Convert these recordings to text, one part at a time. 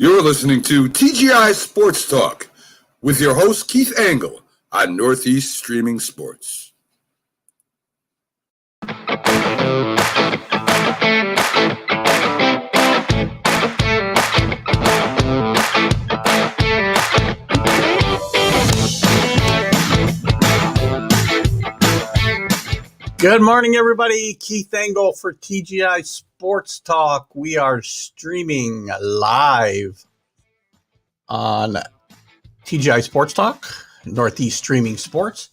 You're listening to TGI Sports Talk with your host, Keith Angle, on Northeast Streaming Sports. Good morning, everybody. Keith Angle for TGI Sports Talk. We are streaming live on TGI Sports Talk, Northeast Streaming Sports.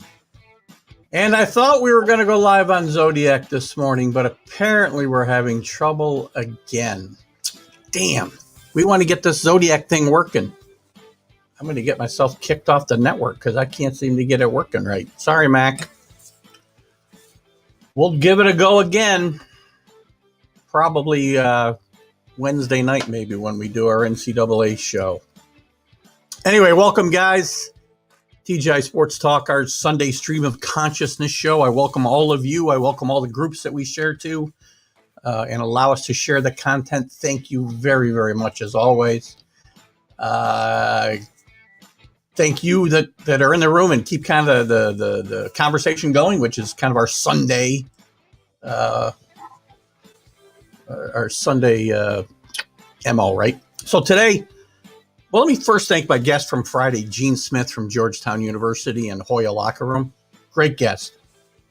And I thought we were going to go live on Zodiac this morning, but apparently we're having trouble again. Damn. We want to get this Zodiac thing working. I'm going to get myself kicked off the network because I can't seem to get it working right. Sorry, Mac. We'll give it a go again, probably Wednesday night maybe when we do our NCAA show. Anyway, welcome, guys. TGI Sports Talk, our Sunday stream of consciousness show. I welcome all of you. I welcome all the groups that we share to and allow us to share the content. Thank you very, very much, as always. Thank you that are in the room and keep kind of the conversation going, which is kind of our Sunday MO, right? So today, well, let me first thank my guest from Friday, Gene Smith from Georgetown University and Hoya Locker Room. Great guest.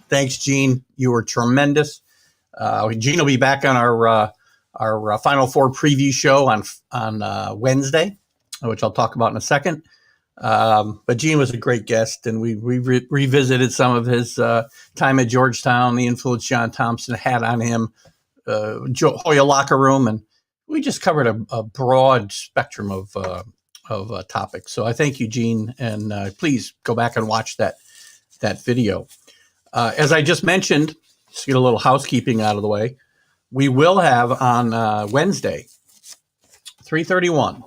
Thanks, Gene. You were tremendous. Gene will be back on our Final Four preview show on Wednesday, which I'll talk about in a second. But Gene was a great guest, and we revisited some of his time at Georgetown, the influence John Thompson had on him, Hoya Locker Room, and we just covered a broad spectrum of topics. So I thank you, Gene, and please go back and watch that video. As I just mentioned, just get a little housekeeping out of the way. We will have on Wednesday, 3:31.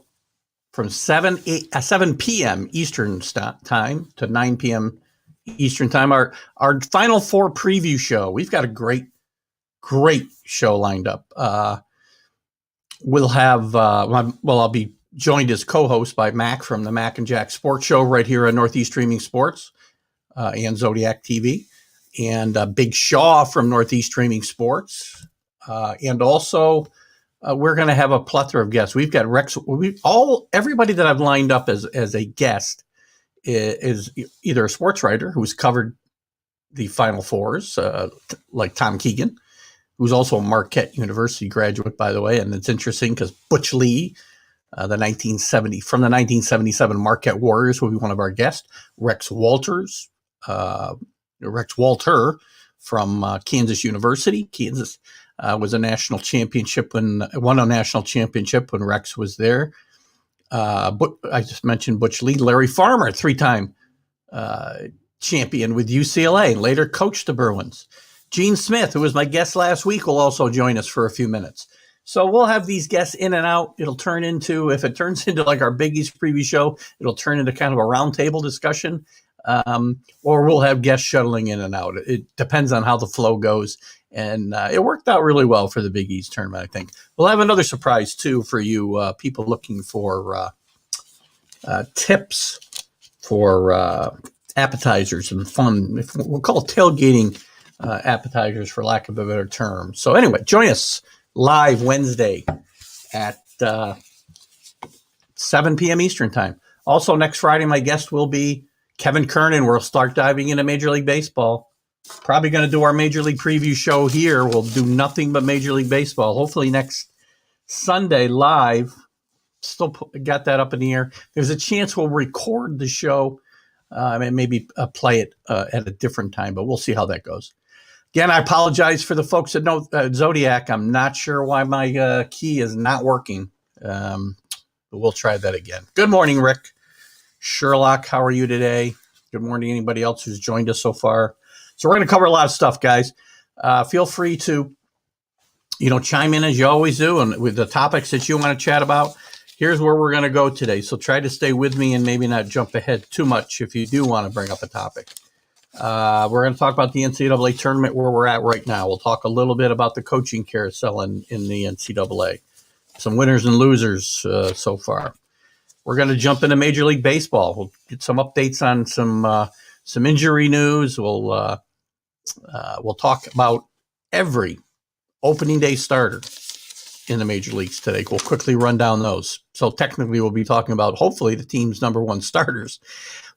From 7 p.m. Eastern time to 9 p.m. Eastern time, our Final Four preview show. We've got a great show lined up. We'll have, I'll be joined as co-host by Mac from the Mac and Jack Sports Show right here on Northeast Streaming Sports and Zodiac TV, and Big Shaw from Northeast Streaming Sports, and also. We're going to have a plethora of guests. We've got Rex. Everybody that I've lined up as a guest is either a sports writer who's covered the Final Fours, like Tom Keegan, who's also a Marquette University graduate, by the way. And it's interesting because Butch Lee, from the 1977 Marquette Warriors, will be one of our guests. Rex Walter from Kansas University, Kansas. Was a national championship won a national championship when Rex was there. But I just mentioned Butch Lee, Larry Farmer, 3-time champion with UCLA, and later coached the Bruins. Gene Smith, who was my guest last week, will also join us for a few minutes. So we'll have these guests in and out. If it turns into like our Big East preview show, it'll turn into kind of a roundtable discussion. Or we'll have guests shuttling in and out. It depends on how the flow goes. And it worked out really well for the Big East tournament, I think. We'll have another surprise, too, for you people looking for tips for appetizers and fun. We'll call it tailgating appetizers, for lack of a better term. So anyway, join us live Wednesday at 7 p.m. Eastern time. Also, next Friday, my guest will be Kevin Kernan. We'll start diving into Major League Baseball. Probably going to do our Major League preview show here. We'll do nothing but Major League Baseball. Hopefully next Sunday live. Still got that up in the air. There's a chance we'll record the show and maybe play it at a different time, but we'll see how that goes. Again, I apologize for the folks that know Zodiac. I'm not sure why my key is not working, but we'll try that again. Good morning, Rick. Sherlock, how are you today? Good morning, anybody else who's joined us so far. So we're going to cover a lot of stuff, guys. Feel free to, chime in as you always do, and with the topics that you want to chat about. Here's where we're going to go today. So try to stay with me and maybe not jump ahead too much if you do want to bring up a topic. We're going to talk about the NCAA tournament where we're at right now. We'll talk a little bit about the coaching carousel in the NCAA. some winners and losers so far. We're going to jump into Major League Baseball. We'll get some updates on some injury news. We'll talk about every opening day starter in the major leagues today. We'll quickly run down those. So technically, we'll be talking about hopefully the team's number one starters.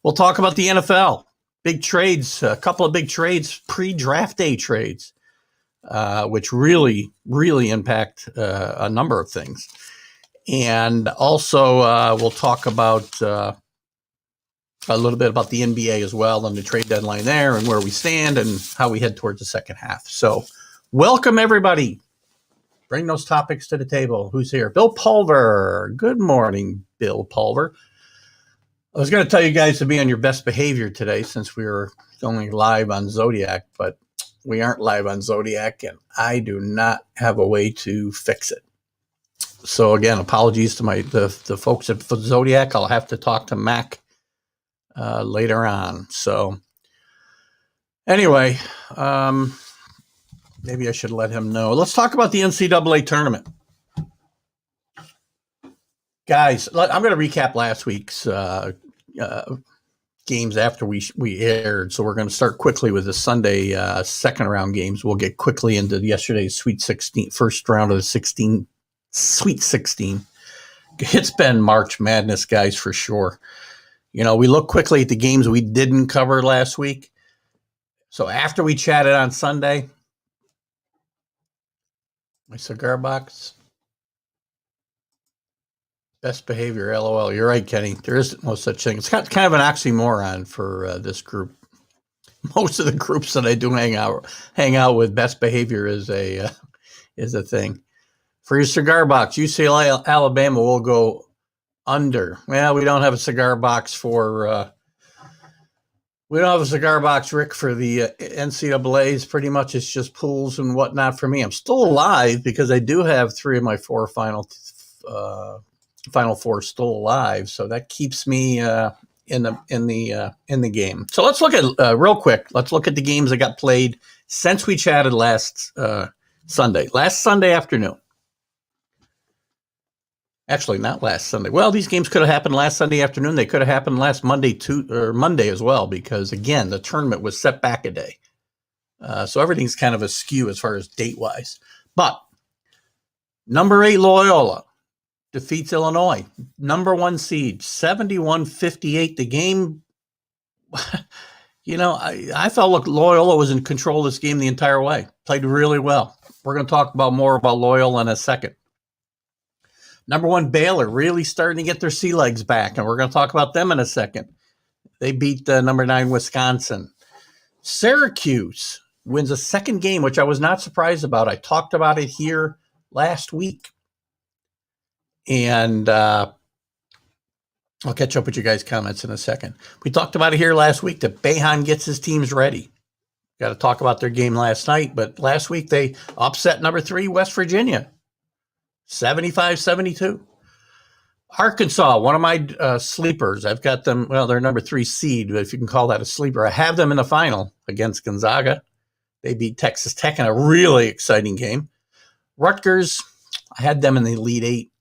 We'll talk about the NFL. Big trades, a couple of big trades, pre-draft day trades, which really, really impact a number of things. And also, we'll talk about a little bit about the NBA as well and the trade deadline there and where we stand and how we head towards the second half. So welcome, everybody. Bring those topics to the table. Who's here? Bill Pulver. Good morning, Bill Pulver. I was going to tell you guys to be on your best behavior today since we were only live on Zodiac, but we aren't live on Zodiac, and I do not have a way to fix it. So again, apologies to the folks at Zodiac. I'll have to talk to Mac later on. So anyway, maybe I should let him know. Let's talk about the NCAA tournament. Guys, I'm going to recap last week's games after we aired. So we're going to start quickly with the Sunday second round games. We'll get quickly into yesterday's Sweet 16, first round of the Sweet 16. It's been March Madness, guys, for sure. You know, we look quickly at the games we didn't cover last week. So after we chatted on Sunday, my cigar box, best behavior, LOL. You're right, Kenny. There is no such thing. It's kind of an oxymoron for this group. Most of the groups that I do hang out with, best behavior is a thing. For your cigar box, UCLA Alabama will go under. Well, we don't have a cigar box for. We don't have a cigar box, Rick, for the NCAAs. Pretty much it's just pools and whatnot for me. I'm still alive because I do have 3 of my 4 Final Four still alive. So that keeps me in the game. So let's look at real quick. Let's look at the games that got played since we chatted last Sunday afternoon. Actually, not last Sunday. Well, these games could have happened last Sunday afternoon. They could have happened last Monday as well, because again, the tournament was set back a day. So everything's kind of askew as far as date-wise. But number 8 Loyola defeats Illinois, number 1 seed, 71-58. The game, you know, I felt like Loyola was in control of this game the entire way. Played really well. We're going to talk more about Loyola in a second. Number 1 Baylor really starting to get their sea legs back, and we're going to talk about them in a second. They beat number 9 Wisconsin. Syracuse wins a second game, which I was not surprised about. I talked about it here last week. And I'll catch up with you guys' comments in a second. We talked about it here last week that Boeheim gets his teams ready. Got to talk about their game last night, but last week they upset number 3 West Virginia, 75-72. Arkansas, one of my sleepers. I've got them. Well, they're number 3 seed, but if you can call that a sleeper. I have them in the final against Gonzaga. They beat Texas Tech in a really exciting game. Rutgers, I had them in the Elite 8.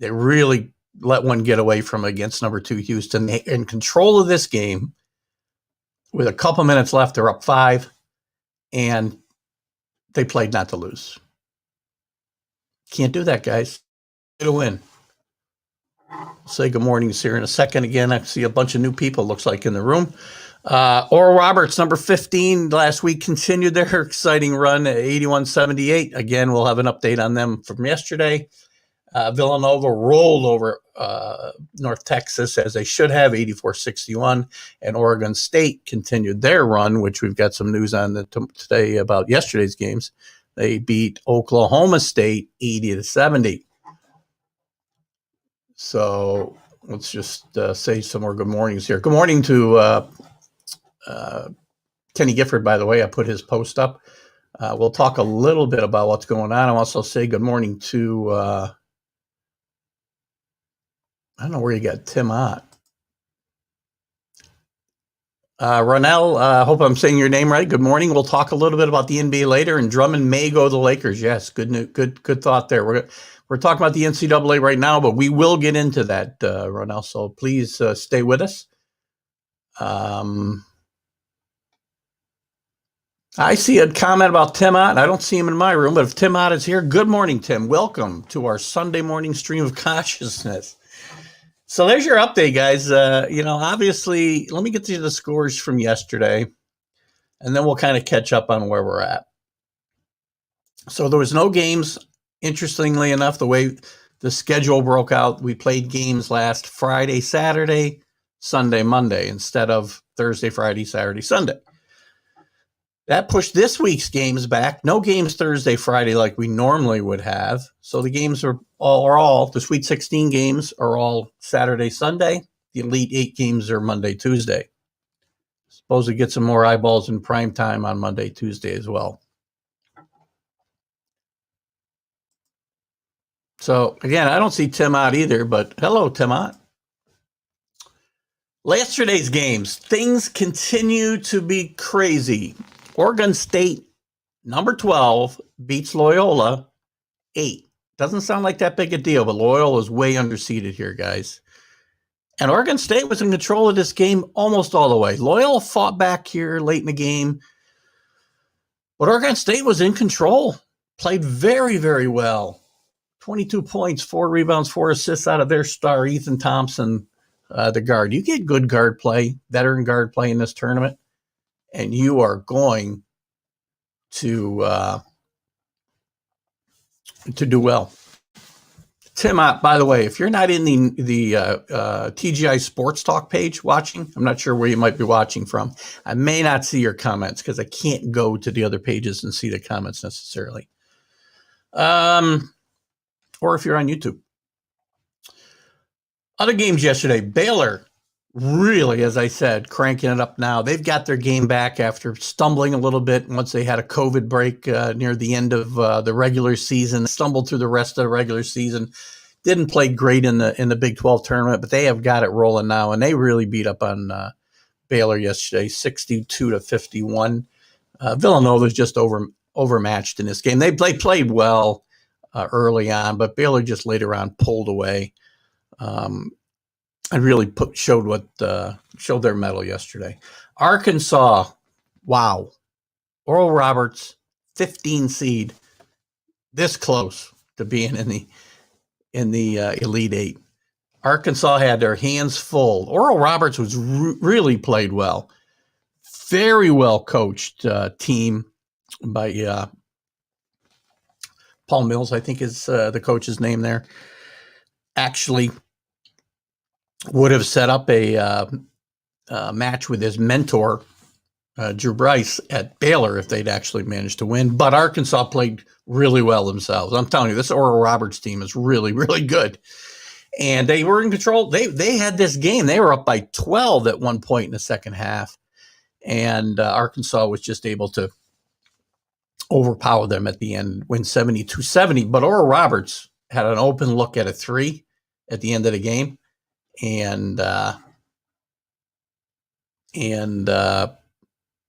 They really let one get away from against number 2 Houston. They in control of this game with a couple minutes left. They're up 5, and they played not to lose. Can't do that, guys. Get a win. I'll say good morning here in a second. Again, I see a bunch of new people, looks like, in the room. Oral Roberts, number 15, last week continued their exciting run at 81-78. Again, we'll have an update on them from yesterday. Villanova rolled over North Texas, as they should have, 84-61. And Oregon State continued their run, which we've got some news on today about yesterday's games. They beat Oklahoma State 80-70. So let's just say some more good mornings here. Good morning to Kenny Gifford, by the way. I put his post up. We'll talk a little bit about what's going on. I'll also say good morning to, I don't know where you got Tim Ott. Ronell, hope I'm saying your name right. Good morning. We'll talk a little bit about the NBA later, and Drummond may go to the Lakers. Yes, good thought there. We're talking about the NCAA right now, but we will get into that, Ronell. So please stay with us. I see a comment about Tim Ott. I don't see him in my room, but if Tim Ott is here, good morning, Tim. Welcome to our Sunday morning stream of consciousness. So there's your update, guys. Obviously, let me get to the scores from yesterday, and then we'll kind of catch up on where we're at. So there was no games. Interestingly enough, the way the schedule broke out, we played games last Friday, Saturday, Sunday, Monday, instead of Thursday, Friday, Saturday, Sunday. That pushed this week's games back. No games Thursday, Friday like we normally would have. So the games are all the Sweet 16 games are all Saturday, Sunday. The Elite 8 games are Monday, Tuesday. Suppose we get some more eyeballs in prime time on Monday, Tuesday as well. So again, I don't see Tim Ott either, but hello, Tim Ott. Yesterday's games, things continue to be crazy. Oregon State, number 12, beats Loyola 8. Doesn't sound like that big a deal, but Loyola is way underseeded here, guys. And Oregon State was in control of this game almost all the way. Loyola fought back here late in the game, but Oregon State was in control. Played very, very well. 22 points, 4 rebounds, 4 assists out of their star, Ethan Thompson, the guard. You get good guard play, veteran guard play in this tournament, and you are going to do well. Tim Ott, by the way, if you're not in the TGI Sports Talk page watching, I'm not sure where you might be watching from. I may not see your comments because I can't go to the other pages and see the comments necessarily. Or if you're on YouTube. Other games yesterday, Baylor really, as I said, cranking it up now. They've got their game back after stumbling a little bit once they had a COVID break near the end of the regular season. Stumbled through the rest of the regular season. Didn't play great in the Big 12 tournament, but they have got it rolling now, and they really beat up on Baylor yesterday, 62-51. Villanova's just overmatched in this game. They played well early on, but Baylor just later on pulled away. And really showed their mettle yesterday. Arkansas, wow. Oral Roberts, 15 seed, this close to being in the Elite 8. Arkansas had their hands full. Oral Roberts was really played well. Very well coached team by Paul Mills, I think is the coach's name there. Actually would have set up a match with his mentor, Drew Bryce, at Baylor if they'd actually managed to win. But Arkansas played really well themselves. I'm telling you, this Oral Roberts team is really, really good. And they were in control. They had this game. They were up by 12 at one point in the second half. And Arkansas was just able to overpower them at the end, win 72-70. But Oral Roberts had an open look at a 3 at the end of the game. And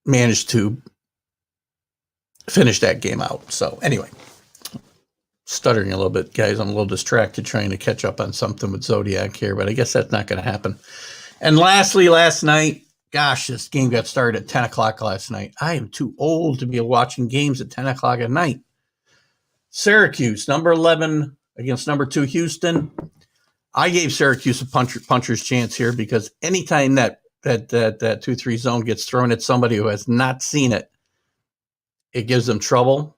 managed to finish that game out. So anyway, stuttering a little bit, guys. I'm a little distracted trying to catch up on something with Zodiac here, but I guess that's not going to happen. And lastly, last night, gosh, this game got started at 10 o'clock last night. I am too old to be watching games at 10 o'clock at night. Syracuse, number 11 against number 2 Houston. I gave Syracuse a puncher's chance here because anytime that 2-3 zone gets thrown at somebody who has not seen it, it gives them trouble.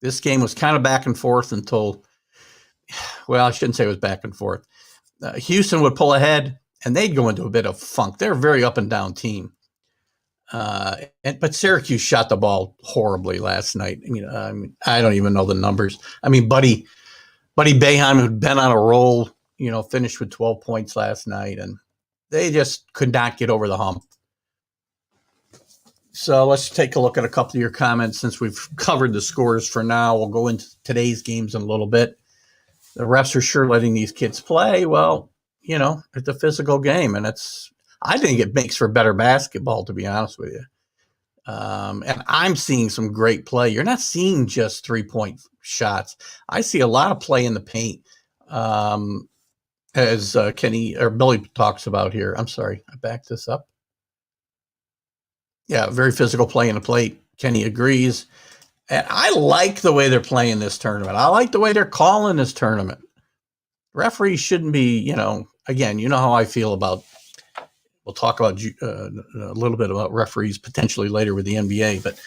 This game was kind of back and forth until, well, I shouldn't say it was back and forth. Houston would pull ahead, and they'd go into a bit of funk. They're a very up and down team. But Syracuse shot the ball horribly last night. I don't even know the numbers. Buddy Boeheim, who'd been on a roll, finished with 12 points last night, and they just could not get over the hump. So let's take a look at a couple of your comments since we've covered the scores for now. We'll go into today's games in a little bit. The refs are sure letting these kids play. Well, it's a physical game, and it's I think it makes for better basketball, to be honest with you. And I'm seeing some great play. You're not seeing just 3-point shots. I see a lot of play in the paint, as Kenny or Billy talks about here. I'm sorry, I backed this up. Yeah, very physical play in the plate. Kenny agrees. And I like the way they're playing this tournament. I like the way they're calling this tournament. Referees shouldn't be, again, you know how I feel about, we'll talk about a little bit about referees potentially later with the NBA, but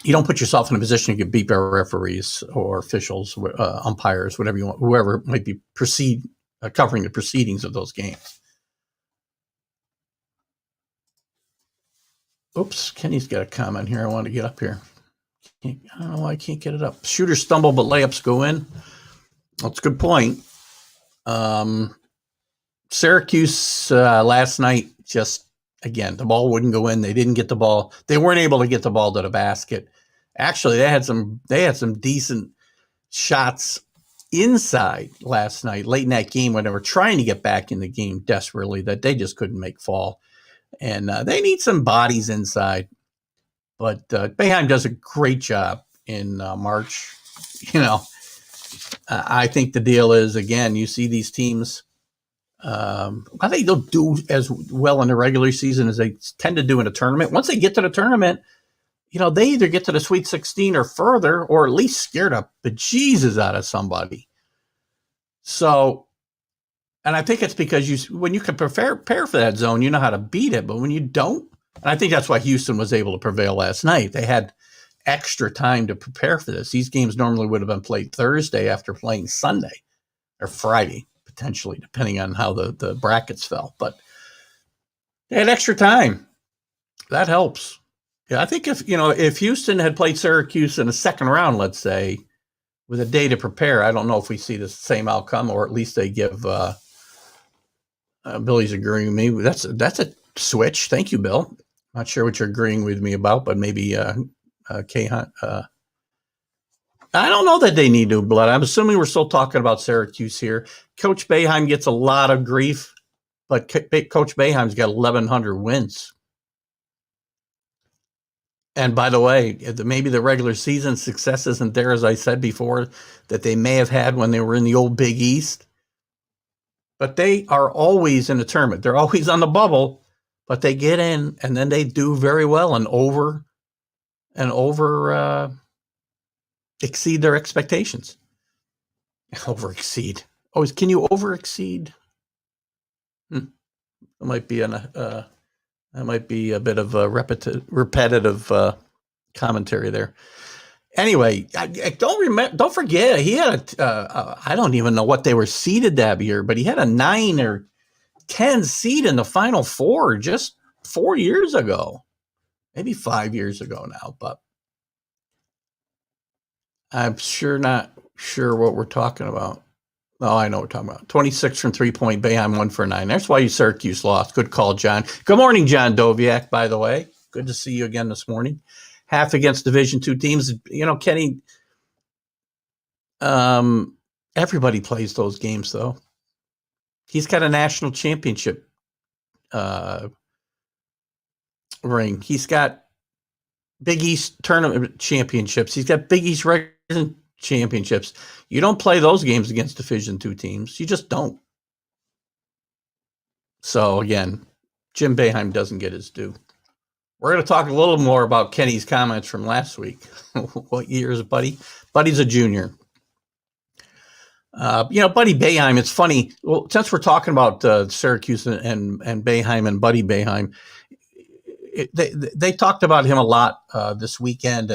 you don't put yourself in a position to get beat by referees or officials, umpires, whatever you want, whoever might be covering the proceedings of those games. Oops, Kenny's got a comment here. I want to get up here. I don't know why I can't get it up. Shooters stumble, but layups go in. That's a good point. Syracuse last night, just, again, the ball wouldn't go in. They didn't get the ball. They weren't able to get the ball to the basket. Actually, they had some decent shots inside last night, late in that game when they were trying to get back in the game desperately, that they just couldn't make fall. And they need some bodies inside. But Boeheim does a great job in March. I think the deal is, again, you see these teams, I think they'll do as well in the regular season as they tend to do in a tournament. Once they get to the tournament, they either get to the Sweet 16 or further, or at least scare the bejesus out of somebody. So, and I think it's because when you can prepare for that zone, you know how to beat it. But when you don't, and I think that's why Houston was able to prevail last night. They had extra time to prepare for this. These games normally would have been played Thursday after playing Sunday or Friday, potentially, depending on how the brackets fell. But they had extra time. That helps. Yeah, I think if Houston had played Syracuse in the second round, let's say, with a day to prepare, I don't know if we see the same outcome, or at least they give Billy's agreeing with me. That's a switch. Thank you, Bill. Not sure what you're agreeing with me about, but maybe K Hunt. I don't know that they need new blood. I'm assuming we're still talking about Syracuse here. Coach Boeheim gets a lot of grief, but Coach Boeheim's got 1,100 wins. And by the way, maybe the regular season success isn't there, as I said before, that they may have had when they were in the old Big East. But they are always in the tournament. They're always on the bubble, but they get in and then they do very well and over exceed their expectations. Over exceed. Can you over exceed? That might be a bit of a repetitive commentary there. Anyway, don't forget, he had I don't even know what they were seeded that year, but he had a 9 or 10 seed in the Final Four just 4 years ago, maybe 5 years ago now. But I'm not sure what we're talking about. Oh, I know what we're talking about. 26 from 3-point. Boeheim 1 for 9. That's why you Syracuse lost. Good call, John. Good morning, John Doviak, by the way. Good to see you again this morning. Half against Division II teams. Kenny, everybody plays those games, though. He's got a national championship ring. He's got Big East tournament championships. He's got Big East regular championships. You don't play those games against Division II teams. You just don't. So, again, Jim Boeheim doesn't get his due. We're going to talk a little more about Kenny's comments from last week. What year is Buddy? Buddy's a junior. Buddy Boeheim, it's funny. Well, since we're talking about Syracuse and Boeheim and Buddy Boeheim, they talked about him a lot this weekend.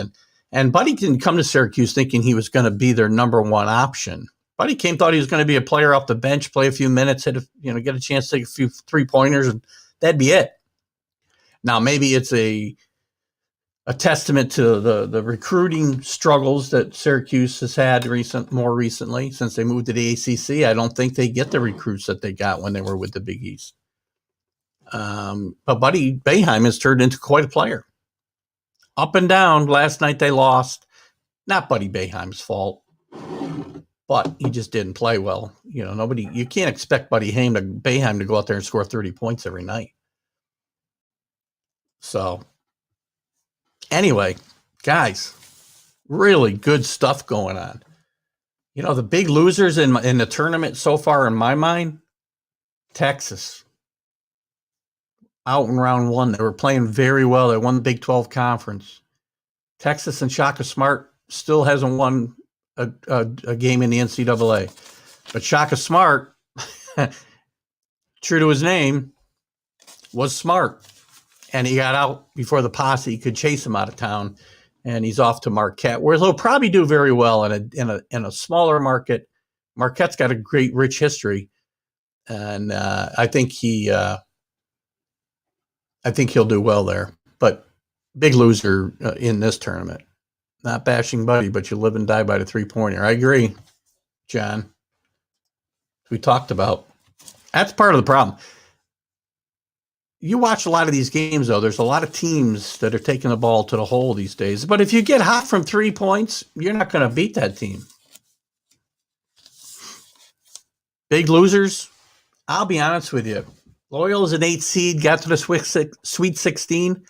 And Buddy didn't come to Syracuse thinking he was going to be their number one option. Buddy thought he was going to be a player off the bench, play a few minutes, get a chance to take a few 3-pointers, and that'd be it. Now, maybe it's a testament to the recruiting struggles that Syracuse has had more recently since they moved to the ACC. I don't think they get the recruits that they got when they were with the Big East. But Buddy Boeheim has turned into quite a player. Up and down. Last night they lost. Not Buddy Boeheim's fault. but he just didn't play well. You can't expect Buddy Boeheim to go out there and score 30 points every night. So anyway, guys, really good stuff going on. The big losers in the tournament so far, in my mind, Texas. Out in round one, they were playing very well. They won the Big 12 conference. Texas and Shaka Smart still hasn't won a game in the NCAA. But Shaka Smart, true to his name, was smart. And he got out before the posse could chase him out of town. And he's off to Marquette, where he'll probably do very well in a smaller market. Marquette's got a great, rich history. And I think he'll do well there. But big loser in this tournament. Not bashing Buddy, but you live and die by the three-pointer. I agree, John. We talked about. That's part of the problem. You watch a lot of these games, though. There's a lot of teams that are taking the ball to the hole these days. But if you get hot from 3 points, you're not going to beat that team. Big losers, I'll be honest with you. Loyola's an 8 seed, got to the Sweet 16.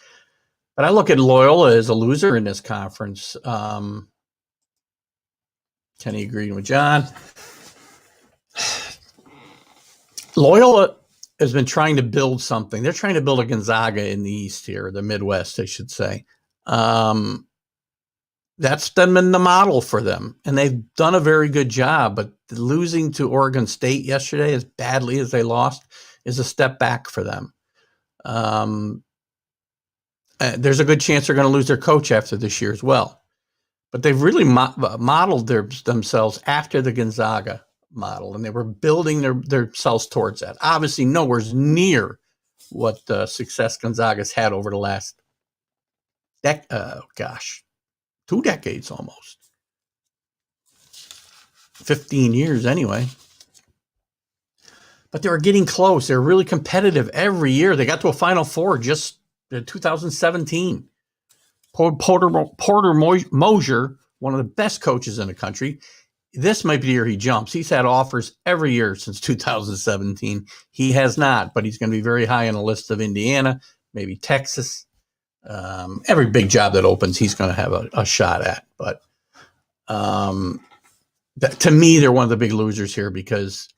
But I look at Loyola as a loser in this conference. Kenny agreeing with John. Loyola has been trying to build something. They're trying to build a Gonzaga in the East here, the Midwest, I should say. That's been the model for them, and they've done a very good job. But losing to Oregon State yesterday, as badly as they lost, is a step back for them. There's a good chance they're going to lose their coach after this year as well. But they've really modeled themselves after the Gonzaga model, and they were building themselves towards that. Obviously, nowhere near what success Gonzaga's had over the last 2 decades almost. 15 years anyway. But they were getting close. They were really competitive every year. They got to a Final Four just in 2017. Porter Moser, one of the best coaches in the country. This might be the year he jumps. He's had offers every year since 2017. He has not, but he's going to be very high on the list of Indiana, maybe Texas. Every big job that opens, he's going to have a shot at. But to me, they're one of the big losers here because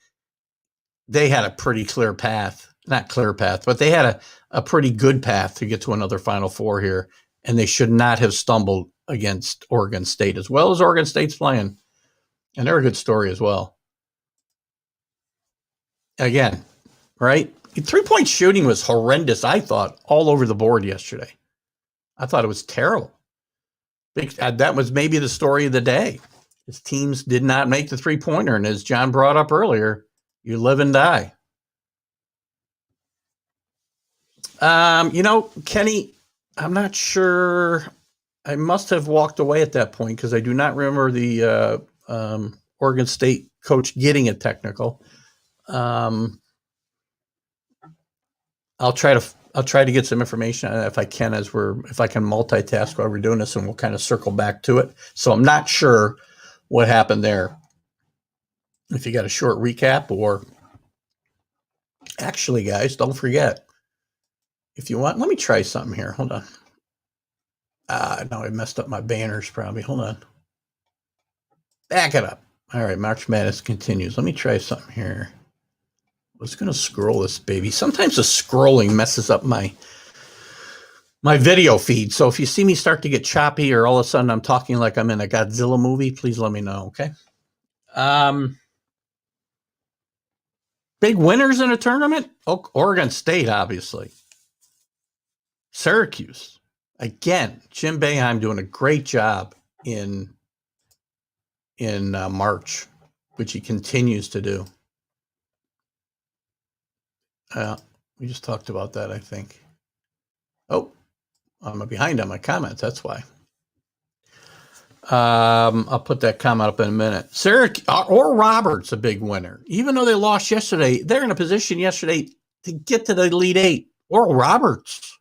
they had a pretty clear path. Not clear path, but they had a pretty good path to get to another Final Four here, and they should not have stumbled against Oregon State, as well as Oregon State's playing. And they're a good story as well. Again, right? 3-point shooting was horrendous, I thought, all over the board yesterday. I thought it was terrible. That was maybe the story of the day. His teams did not make the 3-pointer, and as John brought up earlier, you live and die. Kenny, I'm not sure. I must have walked away at that point because I do not remember the Oregon State coach getting a technical. I'll try to get some information if I can if I can multitask while we're doing this, and we'll kind of circle back to it. So I'm not sure what happened there. If you got a short recap, or actually, guys, don't forget. If you want, let me try something here. Hold on. No, I messed up my banners probably. Hold on. Back it up. All right, March Madness continues. Let me try something here. I was going to scroll this baby. Sometimes the scrolling messes up my video feed. So if you see me start to get choppy or all of a sudden I'm talking like I'm in a Godzilla movie, please let me know, okay? Big winners in a tournament? Oregon State, obviously. Syracuse. Again, Jim Boeheim doing a great job in March, which he continues to do. We just talked about that, I think. Oh, I'm behind on my comments. That's why. I'll put that comment up in a minute. Syracuse or Roberts, a big winner. Even though they lost yesterday, they're in a position yesterday to get to the Elite Eight. Oral Roberts.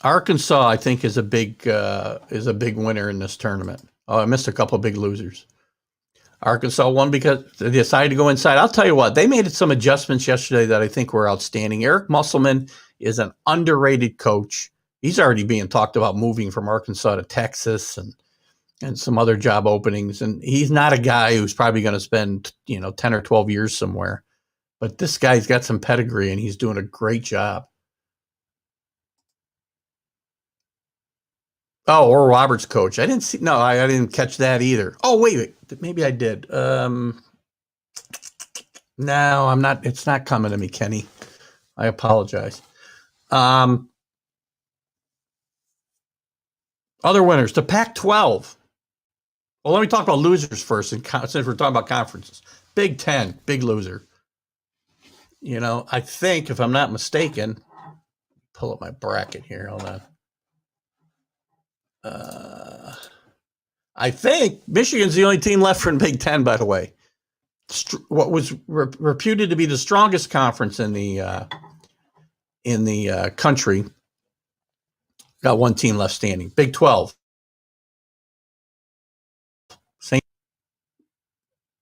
Arkansas, I think, is a big winner in this tournament. Oh, I missed a couple of big losers. Arkansas won because they decided to go inside. I'll tell you what, they made some adjustments yesterday that I think were outstanding. Eric Musselman is an underrated coach. He's already being talked about moving from Arkansas to Texas and some other job openings. And he's not a guy who's probably going to spend, 10 or 12 years somewhere. But this guy's got some pedigree, and he's doing a great job. Oh, Oral Roberts coach. I didn't catch that either. Oh, wait. Maybe I did. No, I'm not. It's not coming to me, Kenny. I apologize. Other winners, the Pac-12. Well, let me talk about losers first, since we're talking about conferences. Big Ten, big loser. I think, if I'm not mistaken, pull up my bracket here. Hold on. I think Michigan's the only team left from Big Ten, by the way. What was reputed to be the strongest conference in the country got one team left standing. Big 12.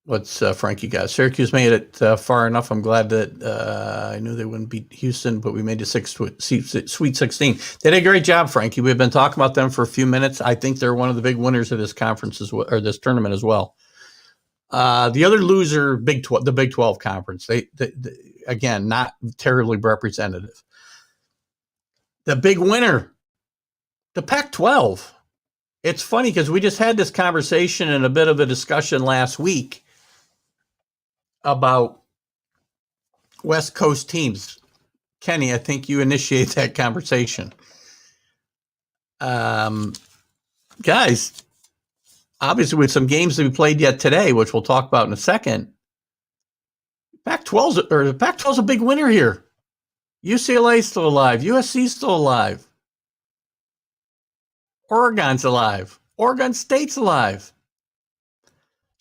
What's Frankie got? Syracuse made it far enough. I'm glad that I knew they wouldn't beat Houston, but we made the Sweet 16. They did a great job, Frankie. We've been talking about them for a few minutes. I think they're one of the big winners of this conference or this tournament as well. The other loser, the Big 12 conference. They again, not terribly representative. The big winner, the Pac-12. It's funny because we just had this conversation and a bit of a discussion last week about West Coast teams. Kenny, I think you initiate that conversation. Guys, obviously with some games that we played yet today, which we'll talk about in a second, the Pac-12's a big winner here. UCLA's still alive. USC's still alive. Oregon's alive. Oregon State's alive.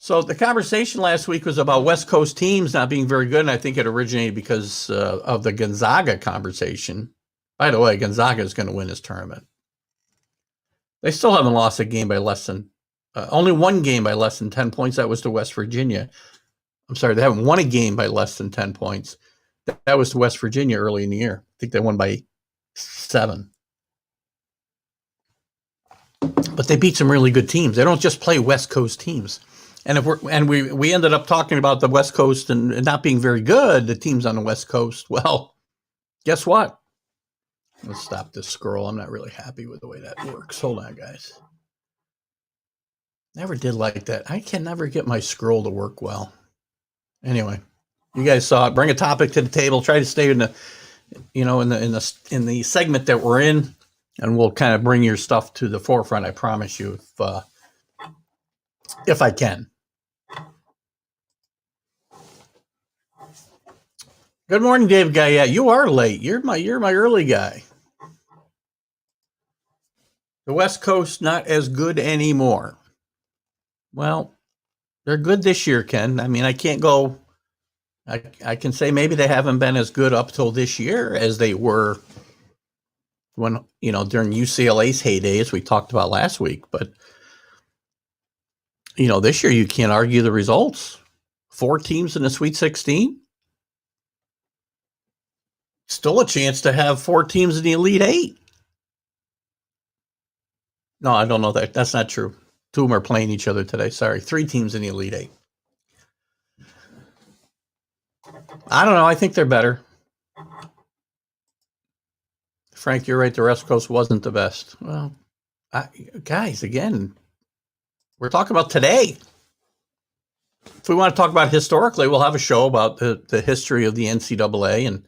So the conversation last week was about West Coast teams not being very good, and I think it originated because of the Gonzaga conversation. By the way, Gonzaga is going to win this tournament. They still haven't lost a game by only one game by less than 10 points. That was to West Virginia. I'm sorry, they haven't won a game by less than 10 points. That was to West Virginia early in the year. I think they won by 7. But they beat some really good teams. They don't just play West Coast teams. And we ended up talking about the West Coast and not being very good, the teams on the West Coast. Well, guess what? Let's stop this scroll. I'm not really happy with the way that works. Hold on, guys. Never did like that. I can never get my scroll to work well. Anyway, you guys saw it. Bring a topic to the table. Try to stay in the segment that we're in. And we'll kind of bring your stuff to the forefront, I promise you, if I can. Good morning, Dave Guy. Yeah, you are late. You're my early guy. The West Coast not as good anymore. Well, they're good this year, Ken. I mean, I can't go. I can say maybe they haven't been as good up till this year as they were when, during UCLA's heyday, as we talked about last week. But, this year you can't argue the results. 4 teams in the Sweet 16. Still a chance to have 4 teams in the Elite 8. No, I don't know that. That's not true. 2 of them are playing each other today. Sorry. 3 teams in the Elite 8. I don't know. I think they're better. Frank, you're right. The West Coast wasn't the best. Well, guys, again, we're talking about today. If we want to talk about historically, we'll have a show about the history of the NCAA. And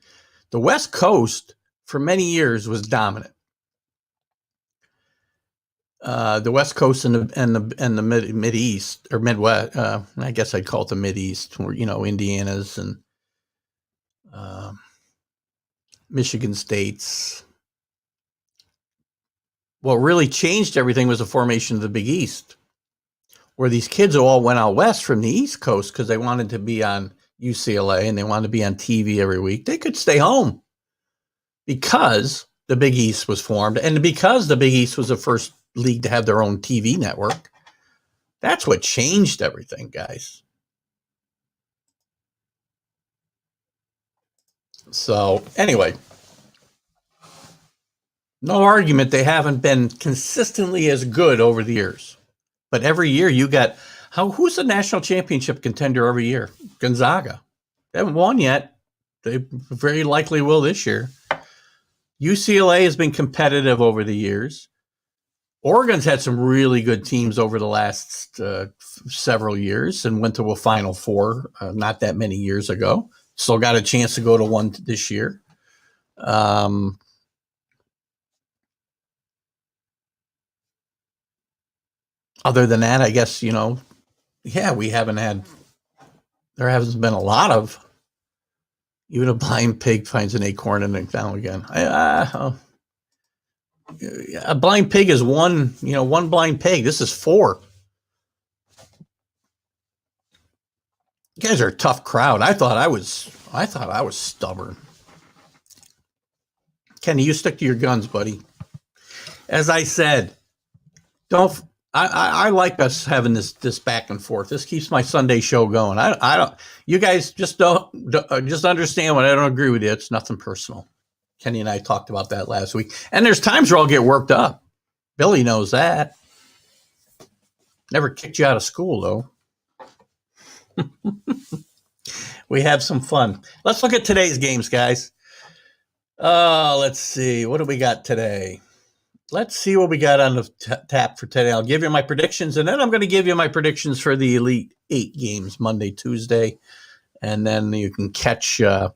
the West Coast, for many years, was dominant. The West Coast and the Mid East or Midwest. I guess I'd call it the Mid East, where Indiana's and Michigan State's. What really changed everything was the formation of the Big East, where these kids all went out west from the East Coast because they wanted to be on UCLA and they wanted to be on TV every week. They could stay home because the Big East was formed and because the Big East was the first league to have their own TV network. That's what changed everything, guys. So anyway, no argument they haven't been consistently as good over the years. But every year you got who's the national championship contender every year? Gonzaga. They haven't won yet. They very likely will this year. UCLA has been competitive over the years. Oregon's had some really good teams over the last several years and went to a Final Four not that many years ago. Still got a chance to go to one this year. Other than that, I guess, we haven't had, there hasn't been a lot of, even a blind pig finds an acorn in the now again. A blind pig is one blind pig. This is 4. You guys are a tough crowd. I thought I was stubborn. Kenny, you stick to your guns, buddy. As I said, I like us having this back and forth. This keeps my Sunday show going. I don't. You guys just just understand when I don't agree with you. It's nothing personal. Kenny and I talked about that last week. And there's times where I'll get worked up. Billy knows that. Never kicked you out of school though. We have some fun. Let's look at today's games, guys. Let's see. What do we got today? Let's see what we got on the tap for today. I'll give you my predictions, and then I'm going to give you my predictions for the Elite 8 games, Monday, Tuesday, and then you can catch the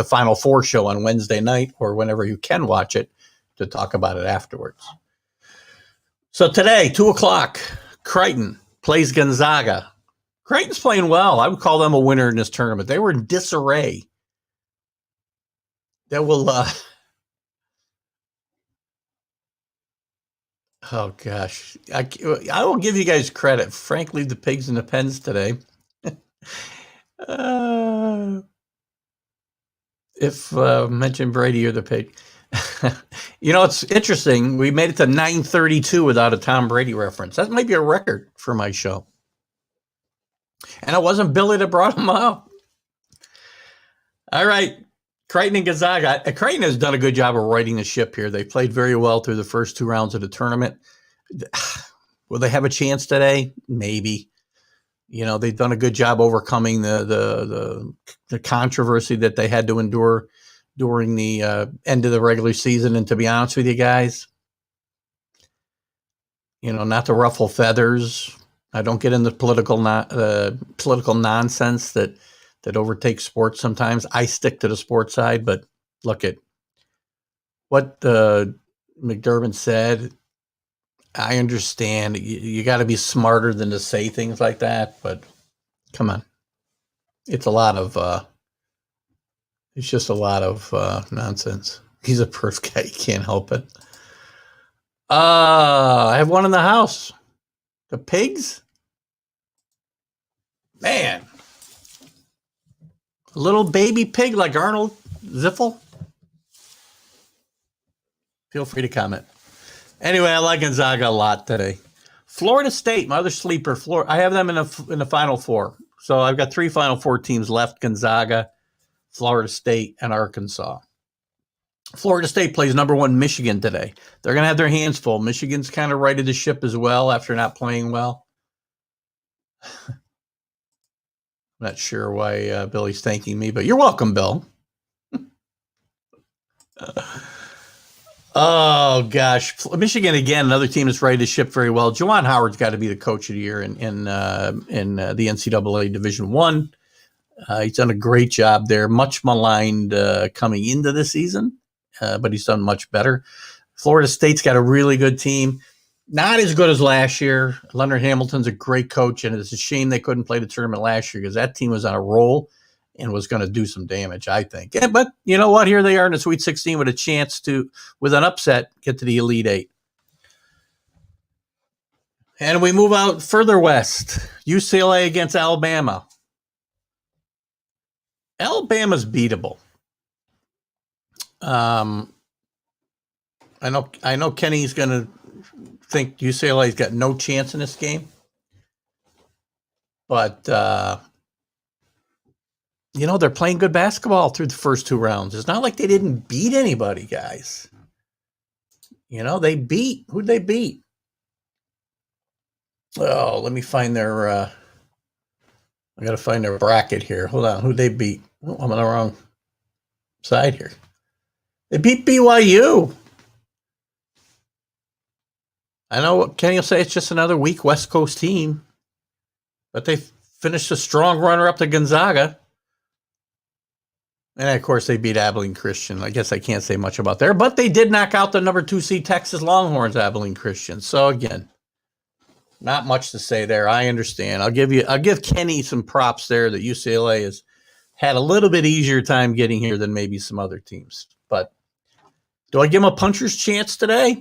Final Four show on Wednesday night or whenever you can watch it to talk about it afterwards. So today, 2:00, Creighton plays Gonzaga. Creighton's playing well. I would call them a winner in this tournament. They were in disarray. That will... Oh, gosh. I will give you guys credit. Frankly, the pigs in the pens today. If mentioned Brady or the pig. It's interesting. We made it to 932 without a Tom Brady reference. That might be a record for my show. And it wasn't Billy that brought him up. All right. Creighton and Gonzaga. Creighton has done a good job of righting the ship here. They played very well through the first 2 rounds of the tournament. Will they have a chance today? Maybe. They've done a good job overcoming the controversy that they had to endure during the end of the regular season. And to be honest with you guys, not to ruffle feathers. I don't get into political nonsense that overtakes sports sometimes. I stick to the sports side, but look at what McDermott said. I understand you got to be smarter than to say things like that, but come on. It's just a lot of nonsense. He's a Perth guy. He can't help it. I have one in the house. The pigs? Man. A little baby pig like Arnold Ziffel? Feel free to comment. Anyway, I like Gonzaga a lot today. Florida State, my other sleeper. I have them in the Final Four. So I've got 3 Final Four teams left: Gonzaga, Florida State, and Arkansas. Florida State plays number 1 Michigan today. They're going to have their hands full. Michigan's kind of righted the ship as well after not playing well. I'm not sure why Billy's thanking me, but you're welcome, Bill. Oh, gosh. Michigan, again, another team that's ready to ship very well. Juwan Howard's got to be the coach of the year in the NCAA Division I. He's done a great job there. Much maligned coming into the season, but he's done much better. Florida State's got a really good team. Not as good as last year. Leonard Hamilton's a great coach, and it's a shame they couldn't play the tournament last year because that team was on a roll and was going to do some damage, I think. Yeah, but you know what? Here they are in the Sweet 16 with a chance to, with an upset, get to the Elite 8. And we move out further west. UCLA against Alabama. Alabama's beatable. I know Kenny's going to think UCLA's got no chance in this game. But, they're playing good basketball through the first two rounds. It's not like they didn't beat anybody, guys. Who'd they beat? Oh, let me find their, I got to find their bracket here. Hold on. Who'd they beat? Oh, I'm on the wrong side here. They beat BYU. I know what Kenny will say, it's just another weak West Coast team, but they finished a strong runner-up to Gonzaga. And, of course, they beat Abilene Christian. I guess I can't say much about there, but they did knock out the number 2 seed Texas Longhorns, Abilene Christian. So, again, not much to say there. I understand. I'll give Kenny some props there that UCLA has had a little bit easier time getting here than maybe some other teams. But do I give them a puncher's chance today?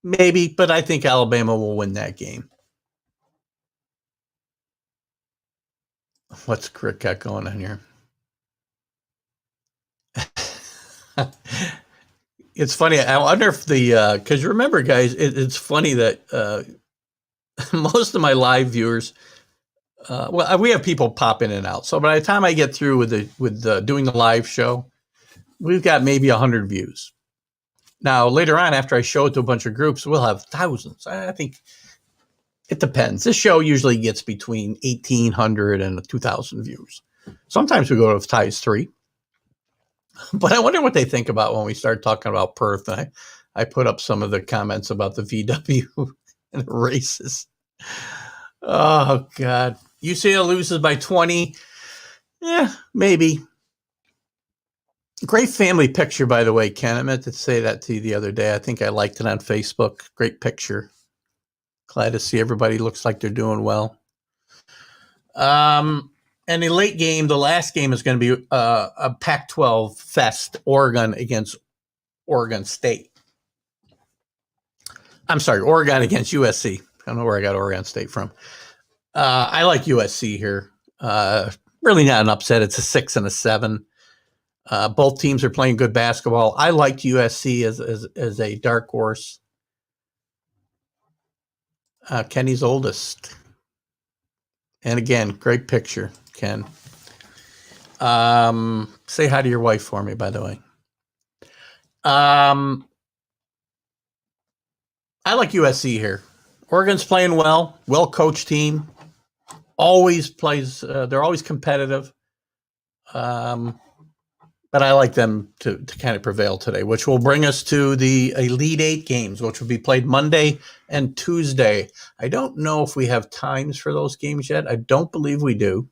Maybe, but I think Alabama will win that game. What's Crick got going on here? It's funny. I wonder if because remember, guys, it's funny that most of my live viewers, we have people pop in and out. So by the time I get through with doing the live show, we've got maybe 100 views. Now, later on, after I show it to a bunch of groups, we'll have thousands. I think it depends. This show usually gets between 1,800 and 2,000 views. Sometimes we go as high as 3. But I wonder what they think about when we start talking about Perth. And I put up some of the comments about the VW and the races. Oh, God. UCLA loses by 20. Yeah, maybe. Great family picture, by the way, Ken. I meant to say that to you the other day. I think I liked it on Facebook. Great picture. Glad to see everybody looks like they're doing well. And the late game, the last game is going to be a Pac-12 fest, Oregon against Oregon State. I'm sorry, Oregon against USC. I don't know where I got Oregon State from. I like USC here. Really not an upset. It's a 6 and a 7. Both teams are playing good basketball. I liked USC as a dark horse. Kenny's oldest. And again, great picture, Ken. Say hi to your wife for me, by the way. I like USC here. Oregon's playing well-coached team. Always plays. They're always competitive. But I like them to kind of prevail today, which will bring us to the Elite Eight games, which will be played Monday and Tuesday. I don't know if we have times for those games yet. I don't believe we do.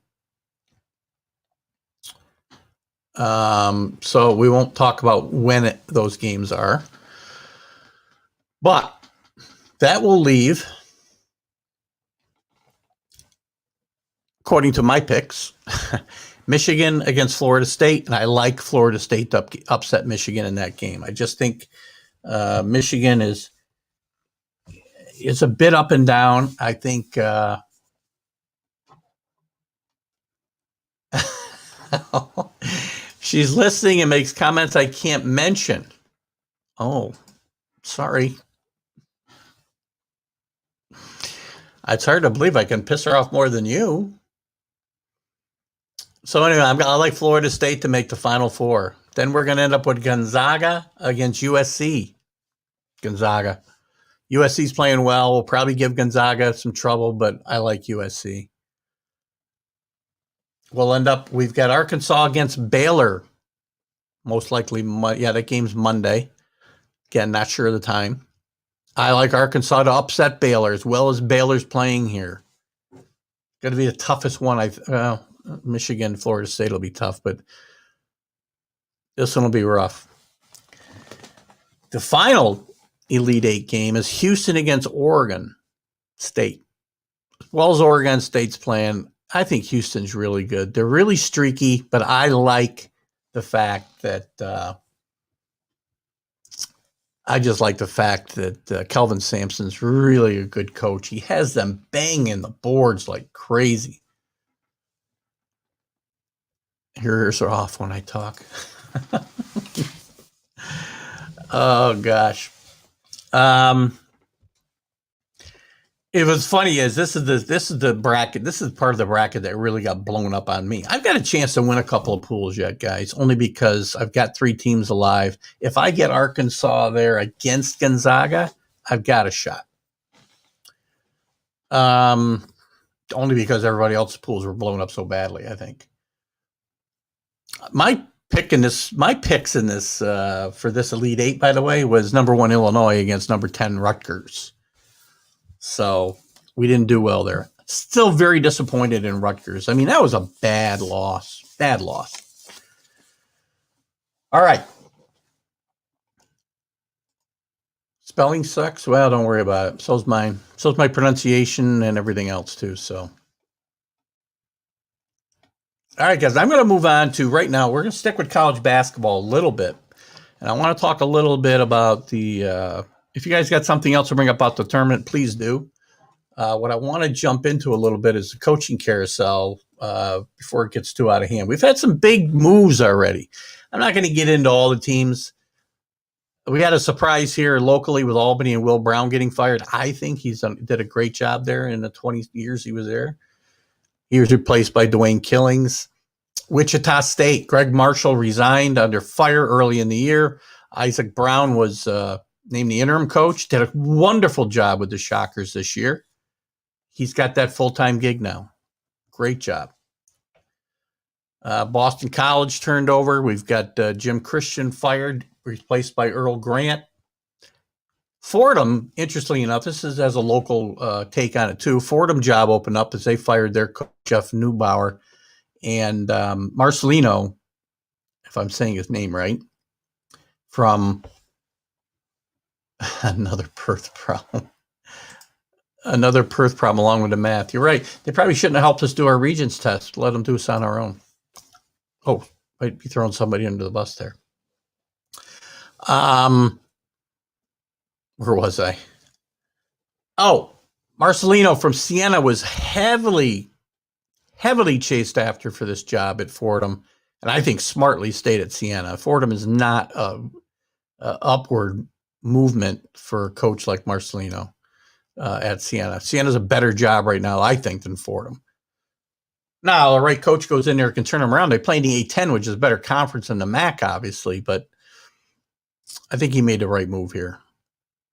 So we won't talk about when those games are. But that will leave, according to my picks, Michigan against Florida State, and I like Florida State to upset Michigan in that game. I just think Michigan is a bit up and down. I think she's listening and makes comments I can't mention. Oh, sorry. It's hard to believe I can piss her off more than you. So anyway, I like Florida State to make the Final Four. Then we're going to end up with Gonzaga against USC. Gonzaga. USC's playing well. We'll probably give Gonzaga some trouble, but I like USC. We've got Arkansas against Baylor. Most likely, that game's Monday. Again, not sure of the time. I like Arkansas to upset Baylor as well as Baylor's playing here. Going to be the toughest one. Michigan, Florida State will be tough, but this one will be rough. The final Elite Eight game is Houston against Oregon State. As well as Oregon State's playing, I think Houston's really good. They're really streaky, but I like the fact that Kelvin Sampson's really a good coach. He has them banging the boards like crazy. Ears are off when I talk. Oh, gosh. It was funny is this is the bracket. This is part of the bracket that really got blown up on me. I've got a chance to win a couple of pools yet, guys, only because I've got 3 teams alive. If I get Arkansas there against Gonzaga, I've got a shot. Only because everybody else's pools were blown up so badly, I think. My picks in this for this Elite Eight, by the way, was number 1 Illinois against number 10 Rutgers. So we didn't do well there. Still very disappointed in Rutgers. I mean, that was a bad loss. Bad loss. All right. Spelling sucks. Well, don't worry about it. So's mine. So's my pronunciation and everything else too. So, all right, guys. I'm going to move on to right now. We're going to stick with college basketball a little bit, and I want to talk a little bit about the. If you guys got something else to bring up about the tournament, please do. What I want to jump into a little bit is the coaching carousel before it gets too out of hand. We've had some big moves already. I'm not going to get into all the teams. We had a surprise here locally with Albany and Will Brown getting fired. I think did a great job there in the 20 years he was there. He was replaced by Dwayne Killings. Wichita State, Greg Marshall resigned under fire early in the year. Isaac Brown was named the interim coach. Did a wonderful job with the Shockers this year. He's got that full-time gig now. Great job. Boston College turned over. We've got Jim Christian fired, replaced by Earl Grant. Fordham, interestingly enough, this is as a local take on it too. Fordham job opened up as they fired their coach, Jeff Neubauer, and Marcelino, if I'm saying his name right, from another Perth problem. Another Perth problem along with the math. You're right. They probably shouldn't have helped us do our Regents test. Let them do us on our own. Oh, might be throwing somebody under the bus there. Where was I? Oh, Marcelino from Siena was heavily chased after for this job at Fordham, and I think smartly stayed at Siena. Fordham is not a upward movement for a coach like Marcelino at Siena. Siena's a better job right now, I think, than Fordham. Now, the right coach goes in there and can turn them around. They play in the A10, which is a better conference than the MAC, obviously, but I think he made the right move here.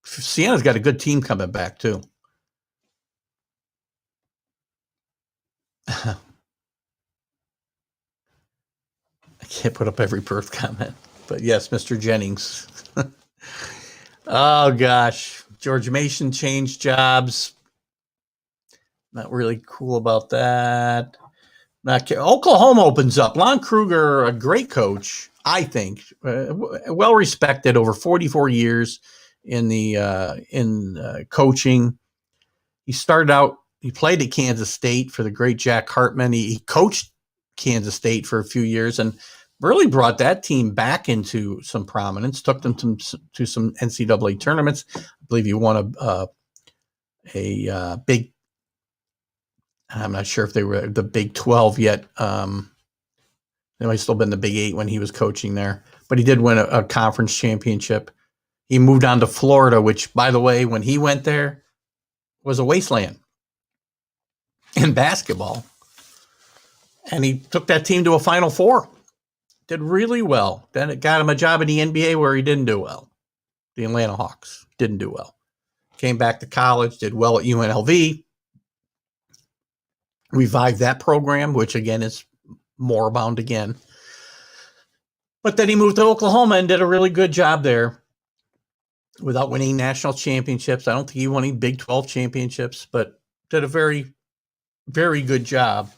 Siena's got a good team coming back, too. I can't put up every Perth comment, but yes, Mr. Jennings. Oh, gosh. George Mason changed jobs. Not really cool about that. Oklahoma opens up. Lon Kruger, a great coach, I think, well respected over 44 years in coaching. He started out. He played at Kansas State for the great Jack Hartman. He coached Kansas State for a few years and really brought that team back into some prominence. Took them to some NCAA tournaments. I believe he won a big. I'm not sure if they were the Big 12 yet. They might still been the Big 8 when he was coaching there. But he did win a conference championship. He moved on to Florida, which, by the way, when he went there, was a wasteland in basketball. And he took that team to a Final Four. Did really well. Then it got him a job in the NBA where he didn't do well. The Atlanta Hawks didn't do well. Came back to college, did well at UNLV. Revived that program, which again is moribund again. But then he moved to Oklahoma and did a really good job there without winning national championships. I don't think he won any Big 12 championships, but did a very, very good job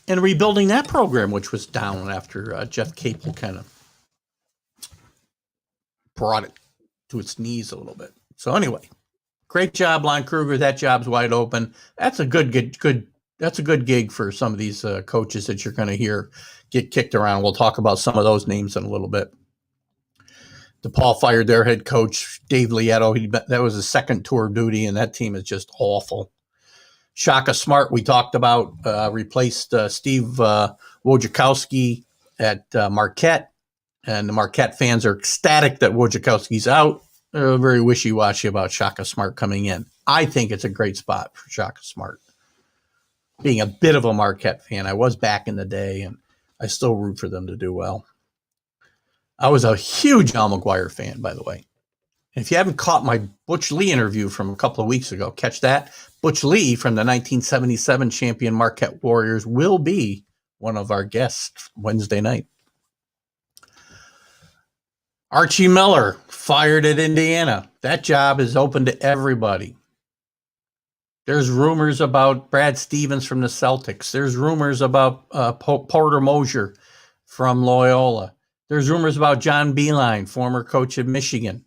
in rebuilding that program, which was down after Jeff Capel kind of brought it to its knees a little bit. So anyway. Great job, Lon Kruger. That job's wide open. That's a good. That's a good gig for some of these coaches that you're going to hear get kicked around. We'll talk about some of those names in a little bit. DePaul fired their head coach, Dave Lieto. That was his second tour of duty, and that team is just awful. Shaka Smart, we talked about, replaced Steve Wojciechowski at Marquette, and the Marquette fans are ecstatic that Wojciechowski's out. very wishy-washy about Shaka Smart coming in. I think it's a great spot for Shaka Smart. Being a bit of a Marquette fan, I was back in the day, and I still root for them to do well. I was a huge Al McGuire fan, by the way. And if you haven't caught my Butch Lee interview from a couple of weeks ago, catch that. Butch Lee from the 1977 champion Marquette Warriors will be one of our guests Wednesday night. Archie Miller fired at Indiana. That job is open to everybody. There's rumors about Brad Stevens from the Celtics. There's rumors about Porter Mosier from Loyola. There's rumors about John Beilein, former coach of Michigan.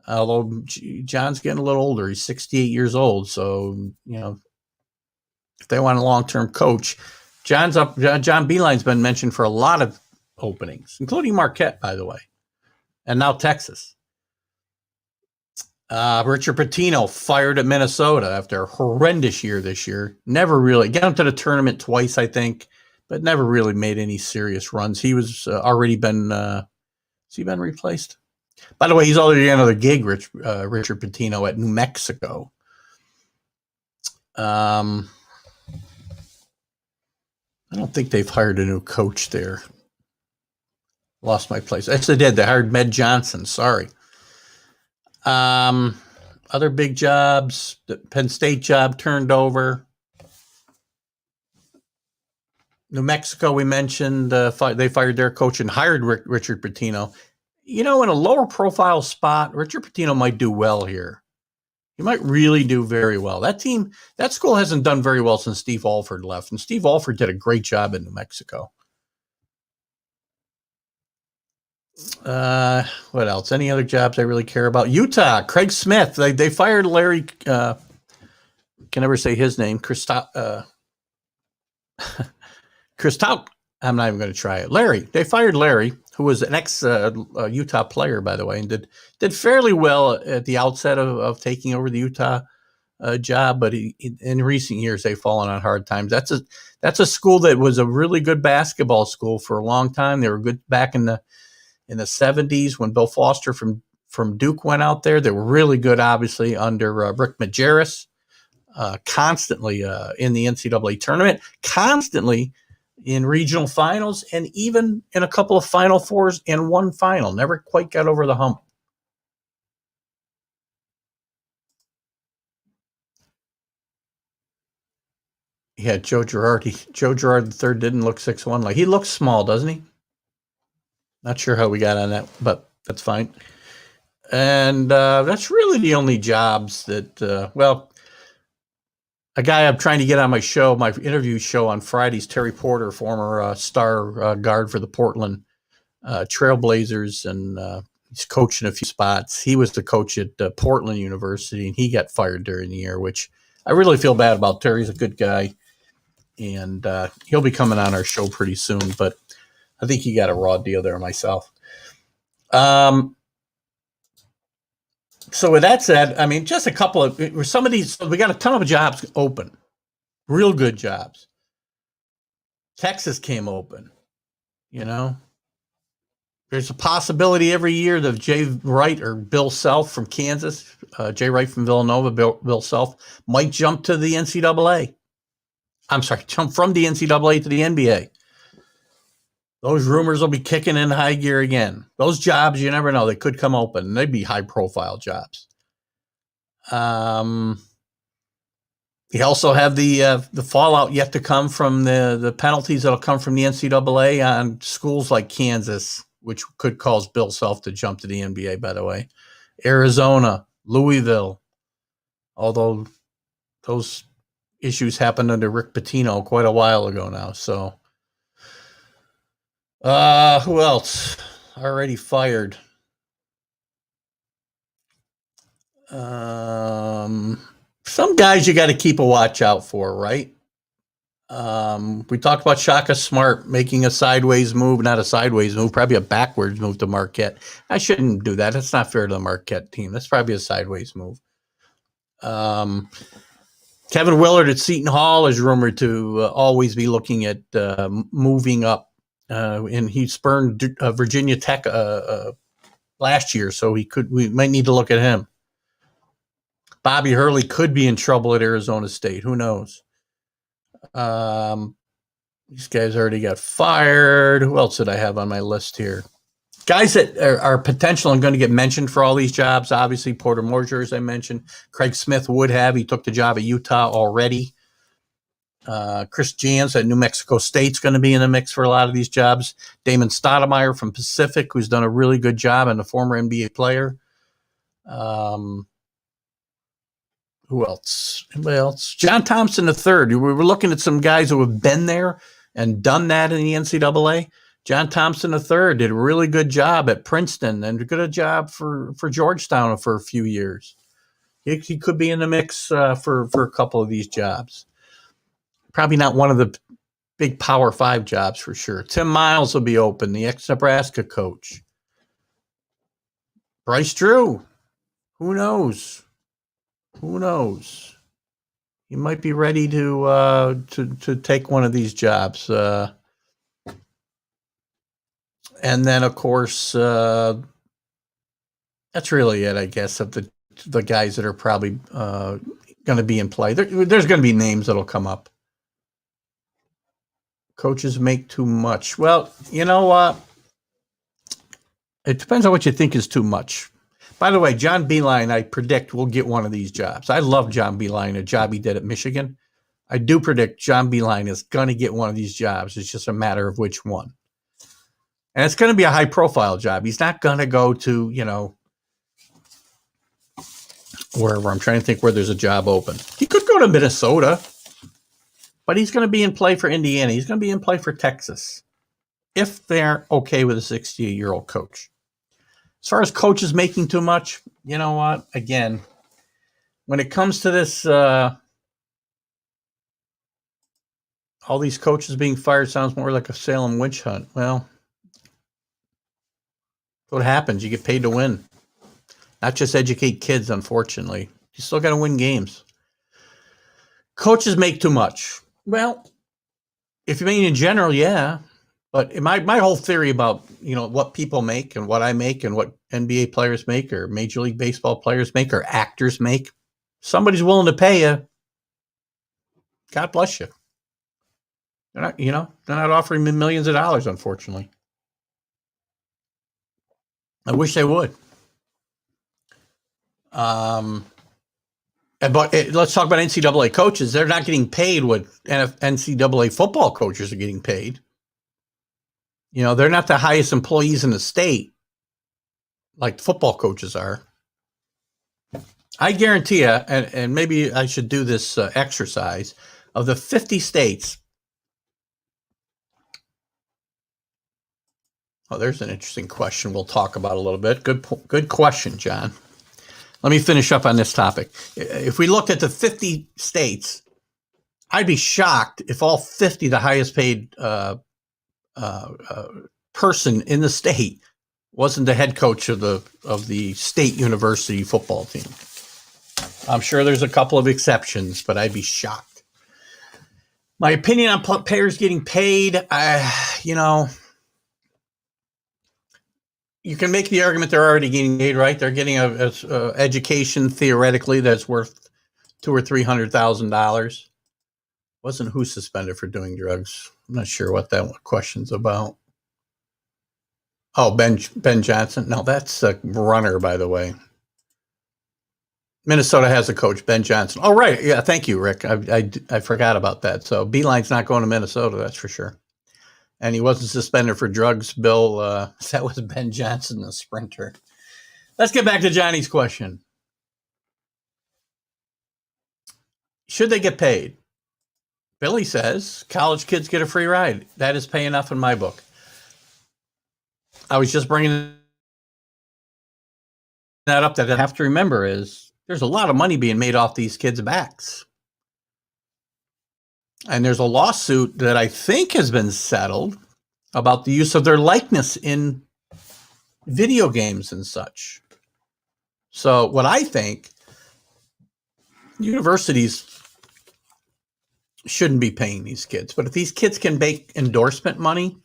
Although John's getting a little older. He's 68 years old. So, if they want a long-term coach, John Beilein's been mentioned for a lot of openings, including Marquette, by the way, and now Texas. Richard Pitino fired at Minnesota after a horrendous year this year. Never really got into the tournament twice, I think, but never really made any serious runs. He was already been. Has he been replaced? By the way, he's already got another gig, Richard Pitino, at New Mexico. I don't think they've hired a new coach there. Lost my place. Yes, they did. They hired Med Johnson. Sorry. Other big jobs. The Penn State job turned over. New Mexico, we mentioned, they fired their coach and hired Richard Pitino. In a lower profile spot, Richard Pitino might do well here. He might really do very well. That school hasn't done very well since Steve Alford left, and Steve Alford did a great job in New Mexico. What else? Any other jobs I really care about? Utah, Craig Smith. They fired Larry. Can never say his name. Christout. I'm not even going to try it. Larry. They fired Larry, who was an ex Utah player, by the way, and did fairly well at the outset of taking over the Utah job. But in recent years, they've fallen on hard times. That's a school that was a really good basketball school for a long time. They were good back in the 70s when Bill Foster from Duke went out there. They were really good, obviously, under Rick Majerus, constantly in the NCAA tournament, constantly in regional finals, and even in a couple of Final Fours and one final. Never quite got over the hump. Yeah, Joe Girard. Joe Girard III didn't look 6'1". Like, he looks small, doesn't he? Not sure how we got on that, but that's fine. And that's really the only jobs that, a guy I'm trying to get on my show, my interview show on Fridays, Terry Porter, former star guard for the Portland Trailblazers, and he's coached in a few spots. He was the coach at Portland University, and he got fired during the year, which I really feel bad about. Terry's a good guy, and he'll be coming on our show pretty soon, but I think he got a raw deal there myself. So with that said, I mean, just a couple of some of these. We got a ton of jobs open, real good jobs. Texas came open. There's a possibility every year that Jay Wright or Bill Self from Kansas, Jay Wright from Villanova, Bill Self might jump to the NCAA. I'm sorry, jump from the NCAA to the NBA. Those rumors will be kicking in high gear again. Those jobs, you never know. They could come open. They'd be high-profile jobs. You also have the fallout yet to come from the penalties that'll come from the NCAA on schools like Kansas, which could cause Bill Self to jump to the NBA, by the way. Arizona, Louisville, although those issues happened under Rick Pitino quite a while ago now, so... who else? Already fired. Some guys you got to keep a watch out for, right? We talked about Shaka Smart making a sideways move, not a sideways move, probably a backwards move to Marquette. I shouldn't do that. That's not fair to the Marquette team. That's probably a sideways move. Kevin Willard at Seton Hall is rumored to always be looking at moving up. And he spurned Virginia Tech last year, so we might need to look at him. Bobby Hurley could be in trouble at Arizona State. Who knows? These guys already got fired. Who else did I have on my list here? Guys that are potential and going to get mentioned for all these jobs. Obviously, Porter Moser, as I mentioned. Craig Smith would have. He took the job at Utah already. Chris Jans at New Mexico State's going to be in the mix for a lot of these jobs. Damon Stoudemire from Pacific, who's done a really good job and a former NBA player. Who else? Anybody else? John Thompson III. We were looking at some guys who have been there and done that in the NCAA. John Thompson III did a really good job at Princeton and a good job for Georgetown for a few years. He could be in the mix for a couple of these jobs. Probably not one of the big Power 5 jobs for sure. Tim Miles will be open, the ex-Nebraska coach. Bryce Drew. Who knows? He might be ready to take one of these jobs. And then, of course, that's really it, I guess, of the guys that are probably going to be in play. There's going to be names that'll come up. Coaches make too much. Well, you know what? It depends on what you think is too much. By the way, John Beilein, I predict, will get one of these jobs. I love John Beilein, a job he did at Michigan. I do predict John Beilein is going to get one of these jobs. It's just a matter of which one. And it's going to be a high-profile job. He's not going to go to, wherever. I'm trying to think where there's a job open. He could go to Minnesota, but he's going to be in play for Indiana. He's going to be in play for Texas if they're okay with a 68-year-old coach. As far as coaches making too much, you know what? Again, when it comes to this, all these coaches being fired sounds more like a Salem witch hunt. Well, what happens? You get paid to win. Not just educate kids, unfortunately. You still got to win games. Coaches make too much. Well, if you mean in general, yeah. But my whole theory about, what people make and what I make and what NBA players make or Major League Baseball players make or actors make, somebody's willing to pay you. God bless you. They're not offering me millions of dollars, unfortunately. I wish they would. But let's talk about NCAA coaches. They're not getting paid what NCAA football coaches are getting paid. They're not the highest employees in the state like football coaches are. I guarantee you, and maybe I should do this exercise, of the 50 states. Oh, there's an interesting question we'll talk about a little bit. Good question, John. Let me finish up on this topic. If we looked at the 50 states, I'd be shocked if all 50, the highest paid person in the state, wasn't the head coach of the state university football team. I'm sure there's a couple of exceptions, but I'd be shocked. My opinion on players getting paid, you can make the argument they're already getting paid, right? They're getting a education theoretically that's worth $200,000 or $300,000. Wasn't who suspended for doing drugs. I'm not sure what that question's about. Oh, Ben Johnson. No, that's a runner, by the way. Minnesota has a coach, Ben Johnson. Oh, right. Yeah, thank you, Rick. I forgot about that. So Beilein's not going to Minnesota, that's for sure. And he wasn't suspended for drugs, Bill. That was Ben Johnson, the sprinter. Let's get back to Johnny's question. Should they get paid? Billy says college kids get a free ride. That is pay enough in my book. I was just bringing that up. That I have to remember is there's a lot of money being made off these kids' backs. And there's a lawsuit that I think has been settled about the use of their likeness in video games and such. So what I think, universities shouldn't be paying these kids. But if these kids can make endorsement money,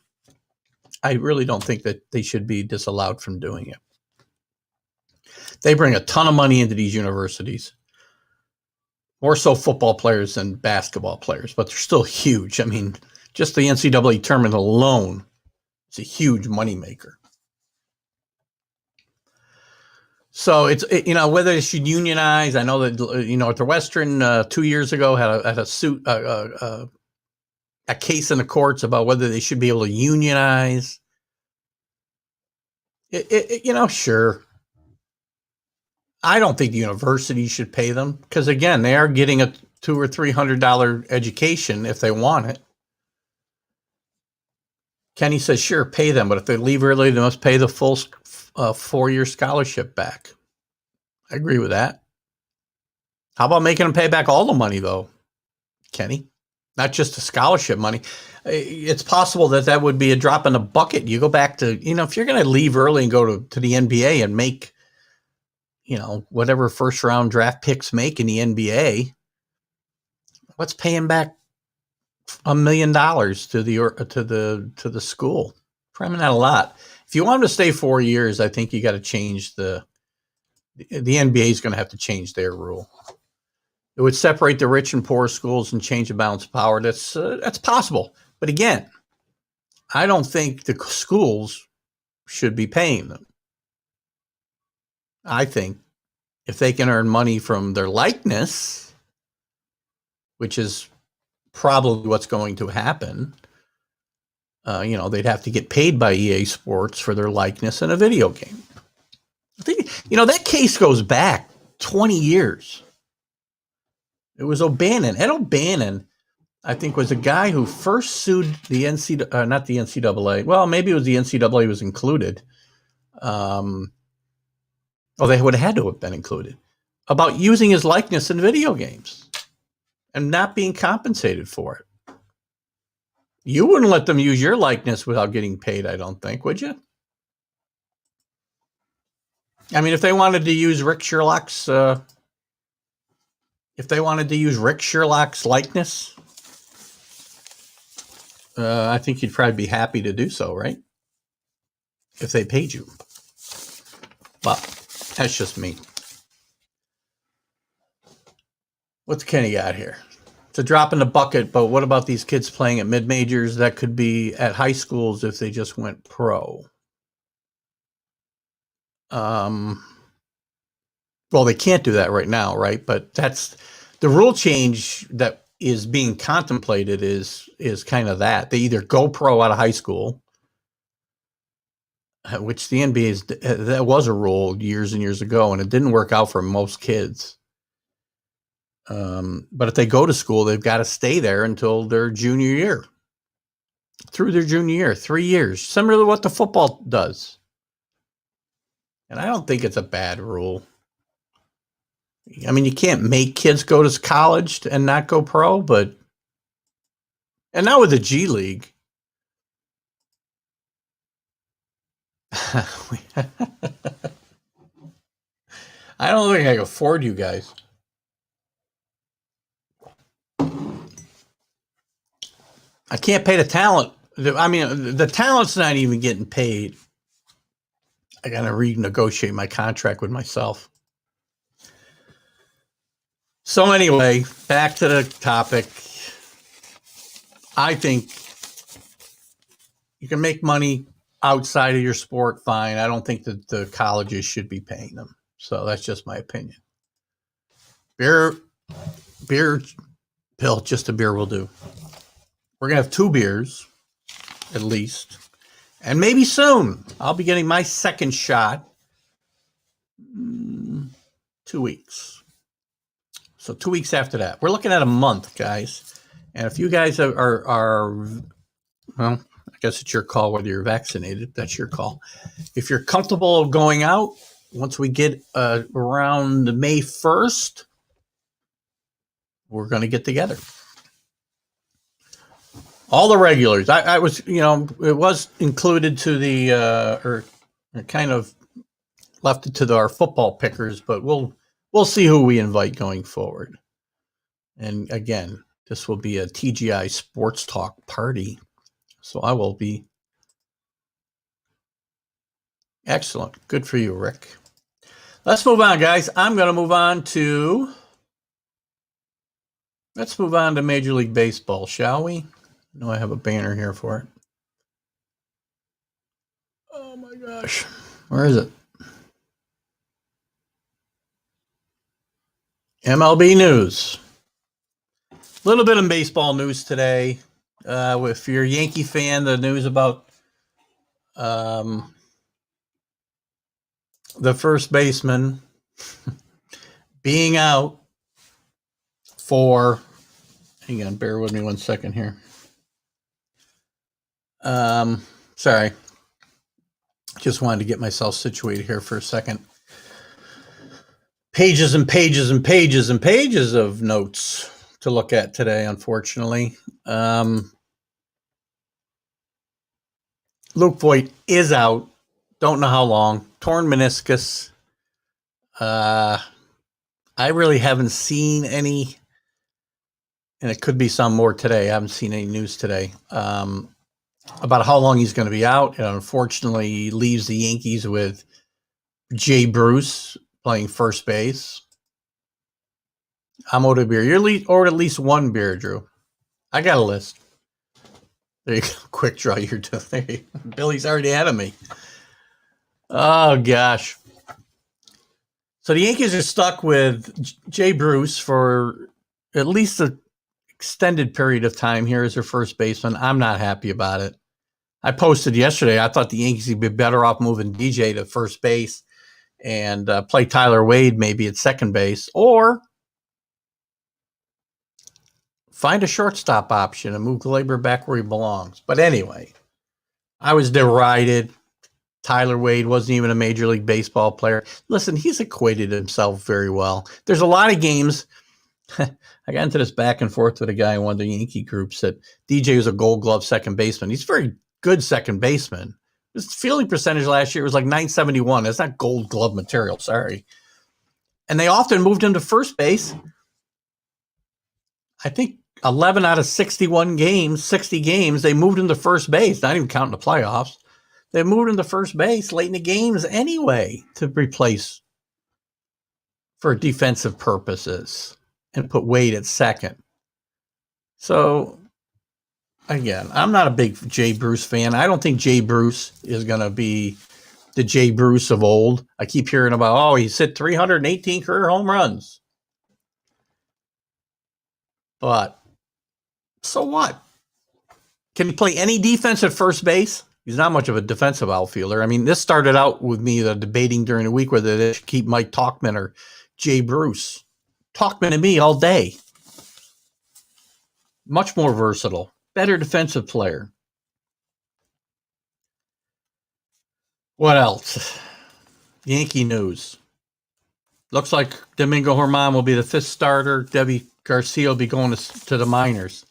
I really don't think that they should be disallowed from doing it. They bring a ton of money into these universities. More so football players than basketball players, but they're still huge. I mean, just the NCAA tournament alone is a huge moneymaker. So it's whether they should unionize. I know that Northwestern 2 years ago had a case in the courts about whether they should be able to unionize. Sure. I don't think the university should pay them because, again, they are getting a $200 or $300 education if they want it. Kenny says, sure, pay them, but if they leave early, they must pay the full 4-year scholarship back. I agree with that. How about making them pay back all the money, though, Kenny? Not just the scholarship money. It's possible that would be a drop in the bucket. You go back to, if you're going to leave early and go to the NBA and make, whatever first round draft picks make in the NBA, what's paying back $1 million to the school? Probably not a lot. If you want them to stay 4 years, I think you got to change the NBA is going to have to change their rule. It would separate the rich and poor schools and change the balance of power. That's possible. But again, I don't think the schools should be paying them. I think if they can earn money from their likeness, which is probably what's going to happen, they'd have to get paid by EA Sports for their likeness in a video game. I think, that case goes back 20 years. It was O'Bannon. Ed O'Bannon, I think, was a guy who first sued the not the NCAA. Well, maybe it was the NCAA was included. They would have had to have been included, about using his likeness in video games and not being compensated for it. You wouldn't let them use your likeness without getting paid, I don't think, would you? I mean, if they wanted to use Rick Sherlock's likeness, I think you'd probably be happy to do so, right? If they paid you. But that's just me. What's Kenny got here? It's a drop in the bucket, but what about these kids playing at mid-majors that could be at high schools if they just went pro? Well, they can't do that right now, right? But that's the rule change that is being contemplated is kind of that. They either go pro out of high school, which the NBA that was a rule years and years ago, and it didn't work out for most kids. But if they go to school, they've got to stay there until their junior year. Through their junior year, 3 years, similar to what the football does. And I don't think it's a bad rule. I mean, you can't make kids go to college and not go pro, and now with the G League. I don't think I can afford you guys. I can't pay the talent. I mean, the talent's not even getting paid. I got to renegotiate my contract with myself. So anyway, back to the topic. I think you can make money outside of your sport, fine. I don't think that the colleges should be paying them. So that's just my opinion. Beer, Bill, just a beer will do. We're going to have 2 beers, at least. And maybe soon, I'll be getting my second shot 2 weeks. So 2 weeks after that. We're looking at a month, guys. And if you guys are well, I guess it's your call whether you're vaccinated. That's your call. If you're comfortable going out, once we get around May 1st, we're going to get together. All the regulars. I was, it was included to the, or kind of left it to our football pickers, but we'll see who we invite going forward. And again, this will be a TGI Sports Talk party. So I will be. Excellent. Good for you, Rick. Let's move on, guys. Let's move on to Major League Baseball, shall we? No, I have a banner here for it. Oh my gosh. Where is it? MLB news. A little bit of baseball news today. If you're a Yankee fan, the news about the first baseman being out for, hang on, bear with me 1 second here. Sorry. Just wanted to get myself situated here for a second. Pages and pages and pages and pages of notes to look at today, unfortunately. Luke Voigt is out. Don't know how long. Torn meniscus. I really haven't seen any, and it could be some more today. I haven't seen any news today about how long he's going to be out. And unfortunately, he leaves the Yankees with Jay Bruce playing first base. I'm owed a beer. You're owed at least one beer, Drew. I got a list. There you go. Quick draw. You're doing. Billy's already ahead of me. Oh, gosh. So the Yankees are stuck with Jay Bruce for at least an extended period of time here as their first baseman. I'm not happy about it. I posted yesterday, I thought the Yankees would be better off moving DJ to first base and play Tyler Wade maybe at second base, or find a shortstop option and move Glaber back where he belongs. But anyway, I was derided. Tyler Wade wasn't even a Major League Baseball player. Listen, he's equated himself very well. There's a lot of games. I got into this back and forth with a guy in one of the Yankee groups that DJ was a Gold Glove second baseman. He's a very good second baseman. His fielding percentage last year was like .971. That's not Gold Glove material. Sorry. And they often moved him to first base. I think 11 out of 61 games, 60 games, they moved him to first base, not even counting the playoffs. They moved him to first base late in the games anyway to replace for defensive purposes and put Wade at second. So, again, I'm not a big Jay Bruce fan. I don't think Jay Bruce is going to be the Jay Bruce of old. I keep hearing about, he's hit 318 career home runs. But so what? Can he play any defense at first base? He's not much of a defensive outfielder. I mean, this started out with me debating during the week whether they should keep Mike Tauchman or Jay Bruce. Tauchman and me all day. Much more versatile. Better defensive player. What else? Yankee news. Looks like Domingo Germán will be the fifth starter. Debbie Garcia will be going to the minors.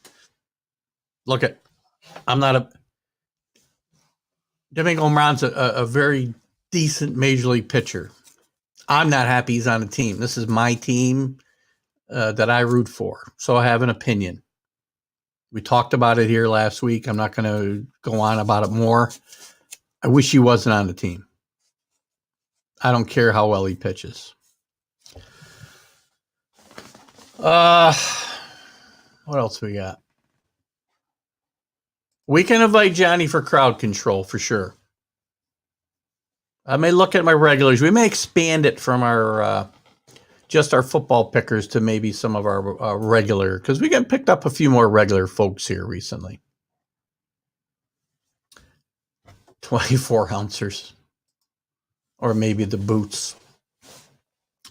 Domingo Germán's a very decent Major League pitcher. I'm not happy he's on the team. This is my team that I root for, so I have an opinion. We talked about it here last week. I'm not going to go on about it more. I wish he wasn't on the team. I don't care how well he pitches. What else we got? We can invite Johnny for crowd control for sure. I may look at my regulars. We may expand it from our just our football pickers to maybe some of our regular, because we got picked up a few more regular folks here recently. 24 ounces, or maybe the boots.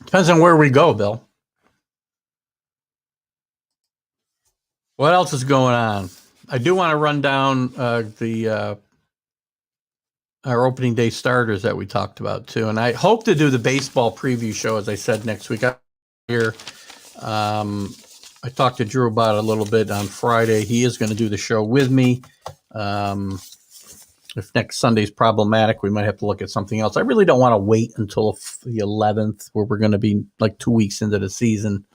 Depends on where we go, Bill. What else is going on? I do want to run down our opening day starters that we talked about too, and I hope to do the baseball preview show, as I said, next week. Here, I talked to Drew about it a little bit on Friday. He is going to do the show with me. If next Sunday's problematic, we might have to look at something else. I really don't want to wait until the 11th, where we're going to be like 2 weeks into the season.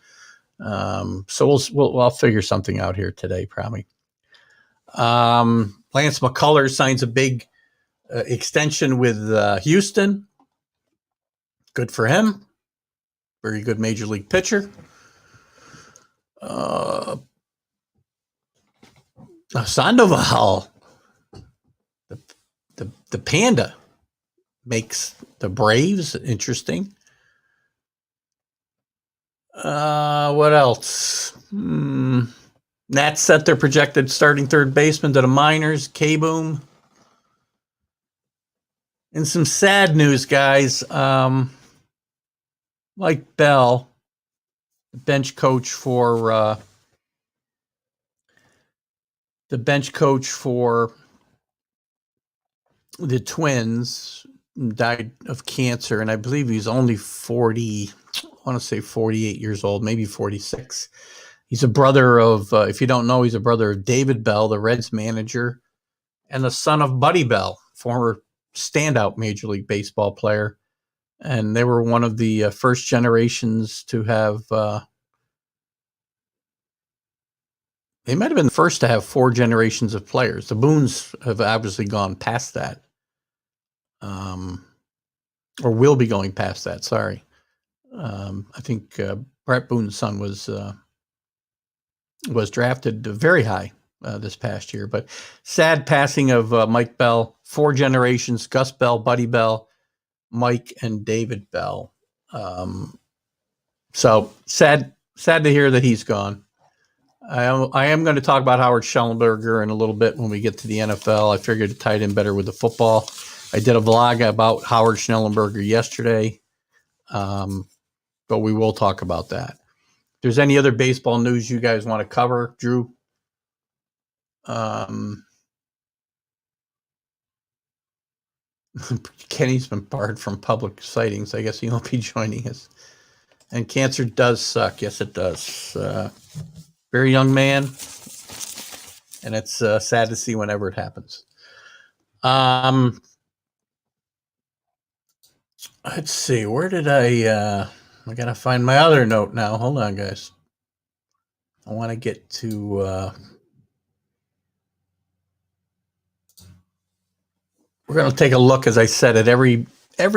So I'll figure something out here today, probably. Lance McCullers signs a big extension with Houston. Good for him. Very good major league pitcher. Sandoval, the Panda, makes the Braves interesting. What else? Nats set their projected starting third baseman to the minors, K-Boom. And some sad news, guys. Mike Bell, bench coach for the Twins, died of cancer, and I believe he's only 40. I want to say 48 years old, maybe 46. He's a brother of, if you don't know, he's a brother of David Bell, the Reds manager, and the son of Buddy Bell, former standout Major League Baseball player. And they were one of the first generations to have, they might have been the first to have 4 generations of players. The Boones have obviously gone past that, or will be going past that, sorry. I think Brett Boone's son was drafted very high this past year. But sad passing of Mike Bell, 4 generations: Gus Bell, Buddy Bell, Mike, and David Bell. So sad to hear that he's gone. I am going to talk about Howard Schellenberger in a little bit when we get to the NFL. I figured it tied in better with the football. I did a vlog about Howard Schellenberger yesterday, but we will talk about that. If there's any other baseball news you guys want to cover, Drew? Kenny's been barred from public sightings. I guess he won't be joining us. And cancer does suck. Yes, it does. Very young man, and it's sad to see whenever it happens. Let's see. Where did I gotta find my other note now. Hold on, guys. I want to get to. We're going to take a look, as I said, at every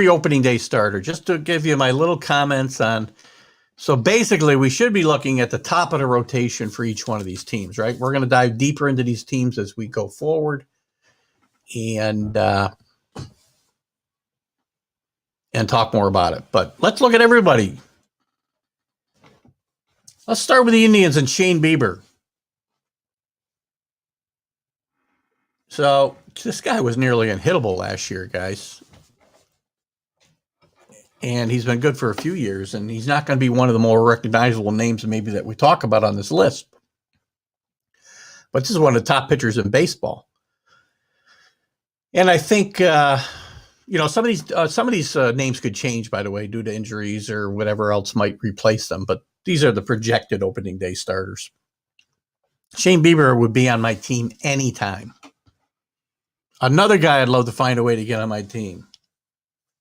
opening day starter, just to give you my little comments on. So basically, we should be looking at the top of the rotation for each one of these teams, right? We're going to dive deeper into these teams as we go forward, and talk more about it. But let's look at everybody. Let's start with the Indians and Shane Bieber. So this guy was nearly unhittable last year, guys. And he's been good for a few years, and he's not going to be one of the more recognizable names maybe that we talk about on this list. But this is one of the top pitchers in baseball. And I think, some of these names could change, by the way, due to injuries or whatever else might replace them. But these are the projected opening day starters. Shane Bieber would be on my team anytime. Another guy I'd love to find a way to get on my team.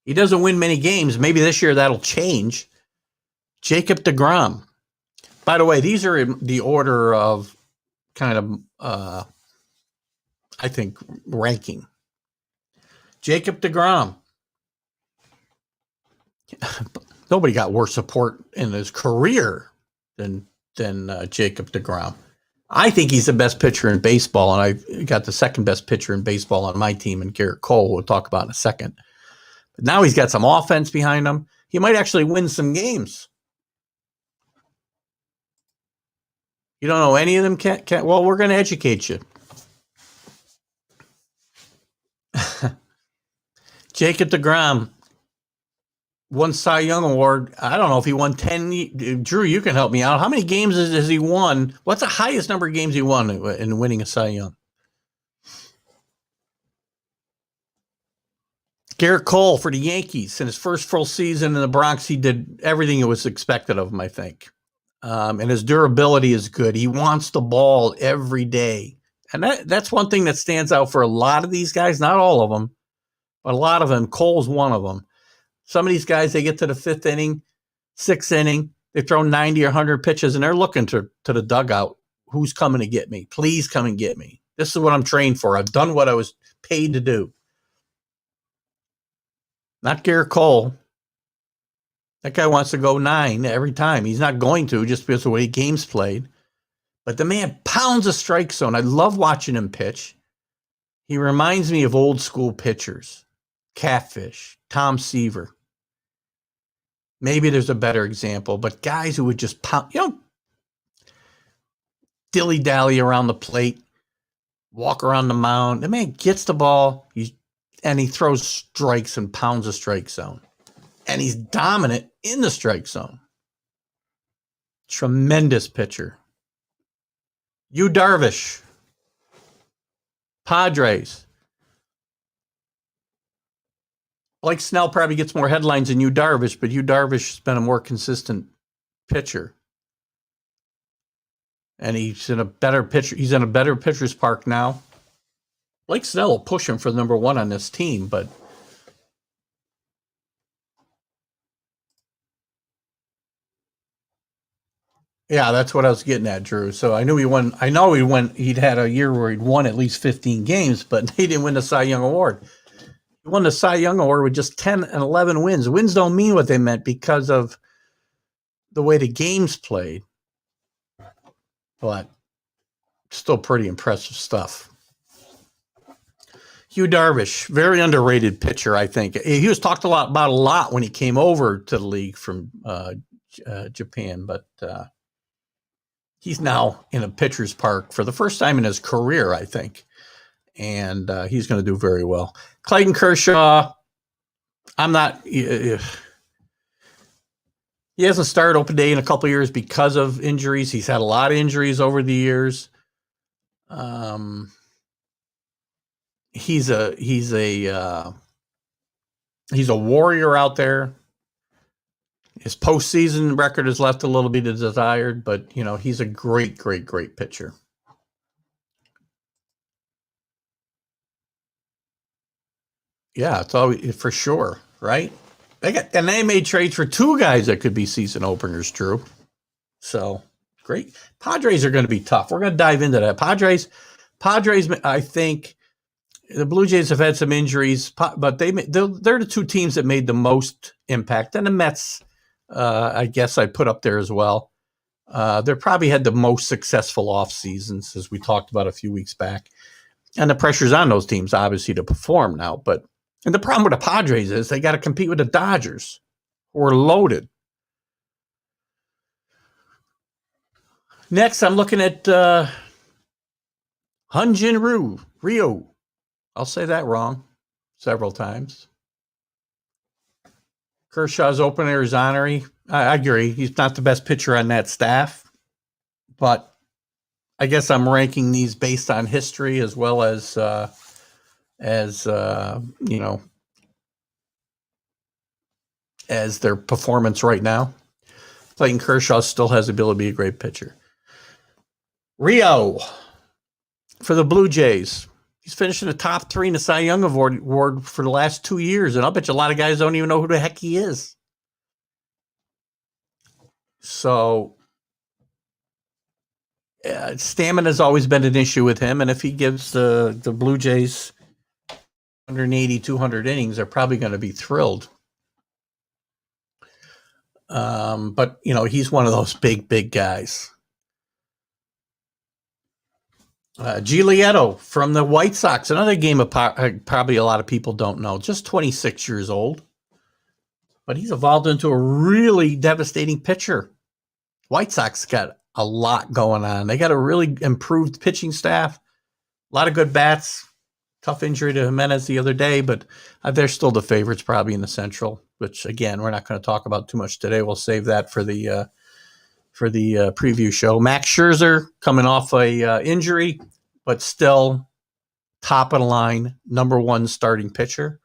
He doesn't win many games. Maybe this year that'll change. Jacob deGrom. By the way, these are in the order of kind of, I think, ranking. Jacob deGrom. Nobody got worse support in his career than Jacob deGrom. I think he's the best pitcher in baseball, and I got the second best pitcher in baseball on my team, and Garrett Cole, we'll talk about in a second. But now he's got some offense behind him. He might actually win some games. You don't know any of them? Well, we're going to educate you. Jacob deGrom won Cy Young Award. I don't know if he won 10. Drew, you can help me out. How many games has he won? What's the highest number of games he won in winning a Cy Young? Garrett Cole for the Yankees. In his first full season in the Bronx, he did everything that was expected of him, I think. And his durability is good. He wants the ball every day. And that's one thing that stands out for a lot of these guys, not all of them, but a lot of them. Cole's one of them. Some of these guys, they get to the 5th inning, 6th inning, they throw 90 or 100 pitches, and they're looking to the dugout. Who's coming to get me? Please come and get me. This is what I'm trained for. I've done what I was paid to do. Not Garrett Cole. That guy wants to go 9 every time. He's not going to just because of the way game's played. But the man pounds a strike zone. I love watching him pitch. He reminds me of old school pitchers. Catfish, Tom Seaver. Maybe there's a better example, but guys who would just pound, dilly-dally around the plate, walk around the mound. The man gets the ball, and he throws strikes and pounds a strike zone. And he's dominant in the strike zone. Tremendous pitcher. Yu Darvish, Padres. Blake Snell probably gets more headlines than Yu Darvish, but Yu Darvish has been a more consistent pitcher. And he's in a better pitcher. He's in a better pitcher's park now. Blake Snell will push him for number 1 on this team, but yeah, that's what I was getting at, Drew. So I knew he won. I know he won. He'd had a year where he'd won at least 15 games, but he didn't win the Cy Young Award. He won the Cy Young Award with just 10 and 11 wins. Wins don't mean what they meant because of the way the game's played. But still pretty impressive stuff. Yu Darvish, very underrated pitcher, I think. He was talked about a lot when he came over to the league from Japan, but he's now in a pitcher's park for the first time in his career, I think. And he's going to do very well. Clayton Kershaw, he hasn't started open day in a couple of years because of injuries. He's had a lot of injuries over the years. He's a warrior out there. His postseason record has left a little bit of desired, but he's a great, great, great pitcher. Yeah, it's always for sure, right? They made trades for 2 guys that could be season openers, Drew. So great. Padres are going to be tough. We're going to dive into that. Padres, I think the Blue Jays have had some injuries, but they're the 2 teams that made the most impact. And the Mets, I guess I put up there as well. They probably had the most successful off seasons, as we talked about a few weeks back. And the pressure's on those teams, obviously, to perform now. And the problem with the Padres is they got to compete with the Dodgers, who are loaded. Next, I'm looking at Hyun-Jin Ryu. I'll say that wrong several times. Kershaw's opener is honorary. I agree. He's not the best pitcher on that staff, but I guess I'm ranking these based on history as well as as their performance right now. Clayton Kershaw still has the ability to be a great pitcher. Rio for the Blue Jays. He's finishing the top 3 in the Cy Young Award for the last 2 years, and I'll bet you a lot of guys don't even know who the heck he is. So stamina has always been an issue with him, and if he gives the Blue Jays 180, 200 innings, they're probably going to be thrilled. But he's one of those big guys. Giolito from the White Sox, another game of probably a lot of people don't know. Just 26 years old, but he's evolved into a really devastating pitcher. White Sox got a lot going on. They got a really improved pitching staff, a lot of good bats. Tough injury to Jimenez the other day, but they're still the favorites probably in the Central, which again, we're not going to talk about too much today. We'll save that for the preview show. Max Scherzer coming off a injury, but still top of the line, number 1 starting pitcher.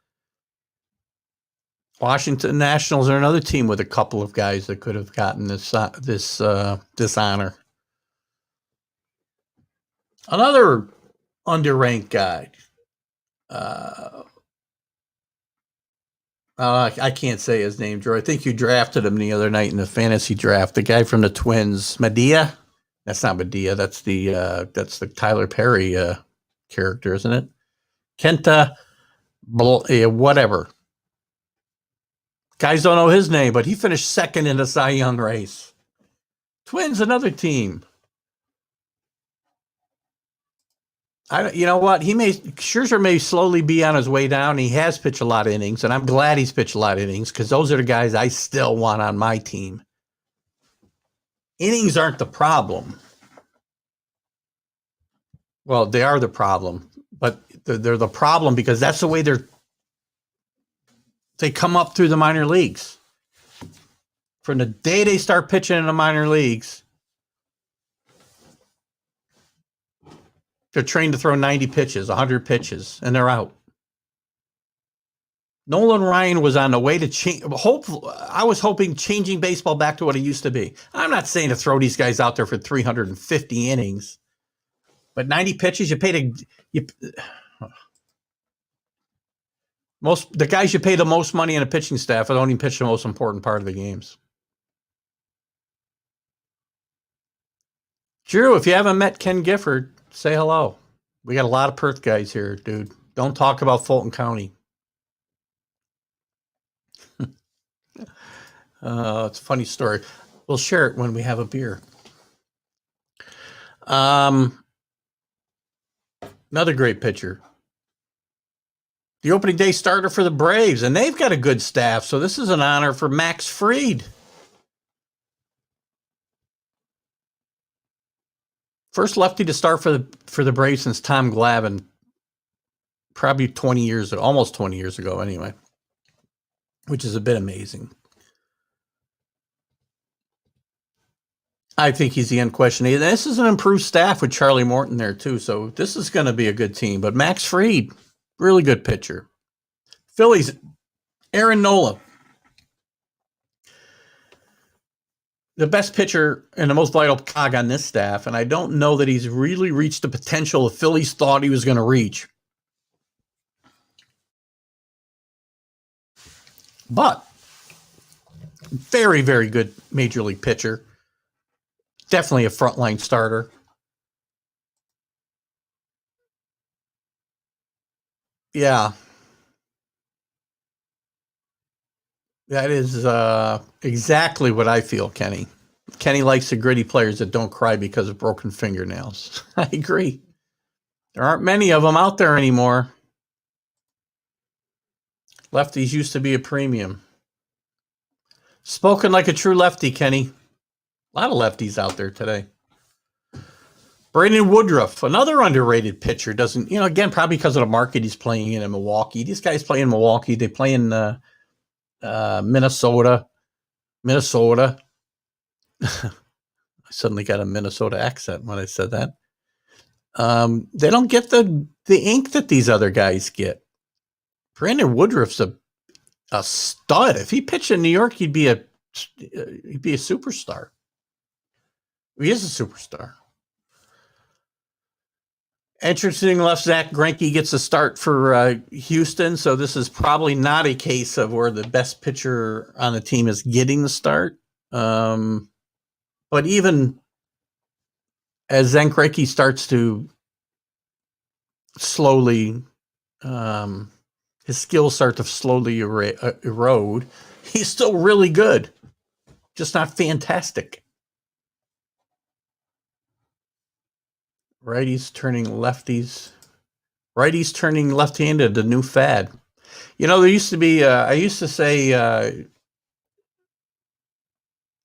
Washington Nationals are another team with a couple of guys that could have gotten this honor. Another underranked guy. I can't say his name, Drew. I think you drafted him the other night in the fantasy draft. The guy from the Twins, Medea. That's not Medea. That's the Tyler Perry character, isn't it? Kenta, whatever. Guys don't know his name, but he finished second in the Cy Young race. Twins, another team. You know what? Scherzer may slowly be on his way down. He has pitched a lot of innings, and I'm glad he's pitched a lot of innings because those are the guys I still want on my team. Innings aren't the problem. Well, they are the problem, but they're the problem because that's the way they come up through the minor leagues. From the day they start pitching in the minor leagues, they're trained to throw 90 pitches, 100 pitches, and they're out. Nolan Ryan was on the way to change. I was hoping changing baseball back to what it used to be. I'm not saying to throw these guys out there for 350 innings, but 90 pitches, the guys you pay the most money in a pitching staff don't even pitch the most important part of the games. Drew, if you haven't met Ken Gifford, say hello. We got a lot of Perth guys here, dude. Don't talk about Fulton County. It's a funny story. We'll share it when we have a beer. Another great pitcher. The opening day starter for the Braves, and they've got a good staff, so this is an honor for Max Fried. First lefty to start for the Braves since Tom Glavine, probably 20 years ago, almost 20 years ago anyway, which is a bit amazing. I think he's the unquestioned. This is an improved staff with Charlie Morton there too, so this is going to be a good team. But Max Fried, really good pitcher. Phillies, Aaron Nola. The best pitcher and the most vital cog on this staff, and I don't know that he's really reached the potential the Phillies thought he was going to reach. But very, very good major league pitcher. Definitely a frontline starter. Yeah. That is exactly what I feel, Kenny. Kenny likes the gritty players that don't cry because of broken fingernails. I agree. There aren't many of them out there anymore. Lefties used to be a premium. Spoken like a true lefty, Kenny. A lot of lefties out there today. Brandon Woodruff, another underrated pitcher, doesn't, again, probably because of the market he's playing in Milwaukee. These guys play in Milwaukee. They play in Minnesota. I suddenly got a Minnesota accent when I said that. They don't get the ink that these other guys get. Brandon Woodruff's a stud. If he pitched in New York, he'd be a superstar. He is a superstar. Interesting left, Zach Greinke gets a start for Houston, so this is probably not a case of where the best pitcher on the team is getting the start. But even as Zach Greinke starts to slowly, his skills start to slowly erode, he's still really good, just not fantastic. Righties turning lefties. Righties turning left-handed, the new fad. There used to be, I used to say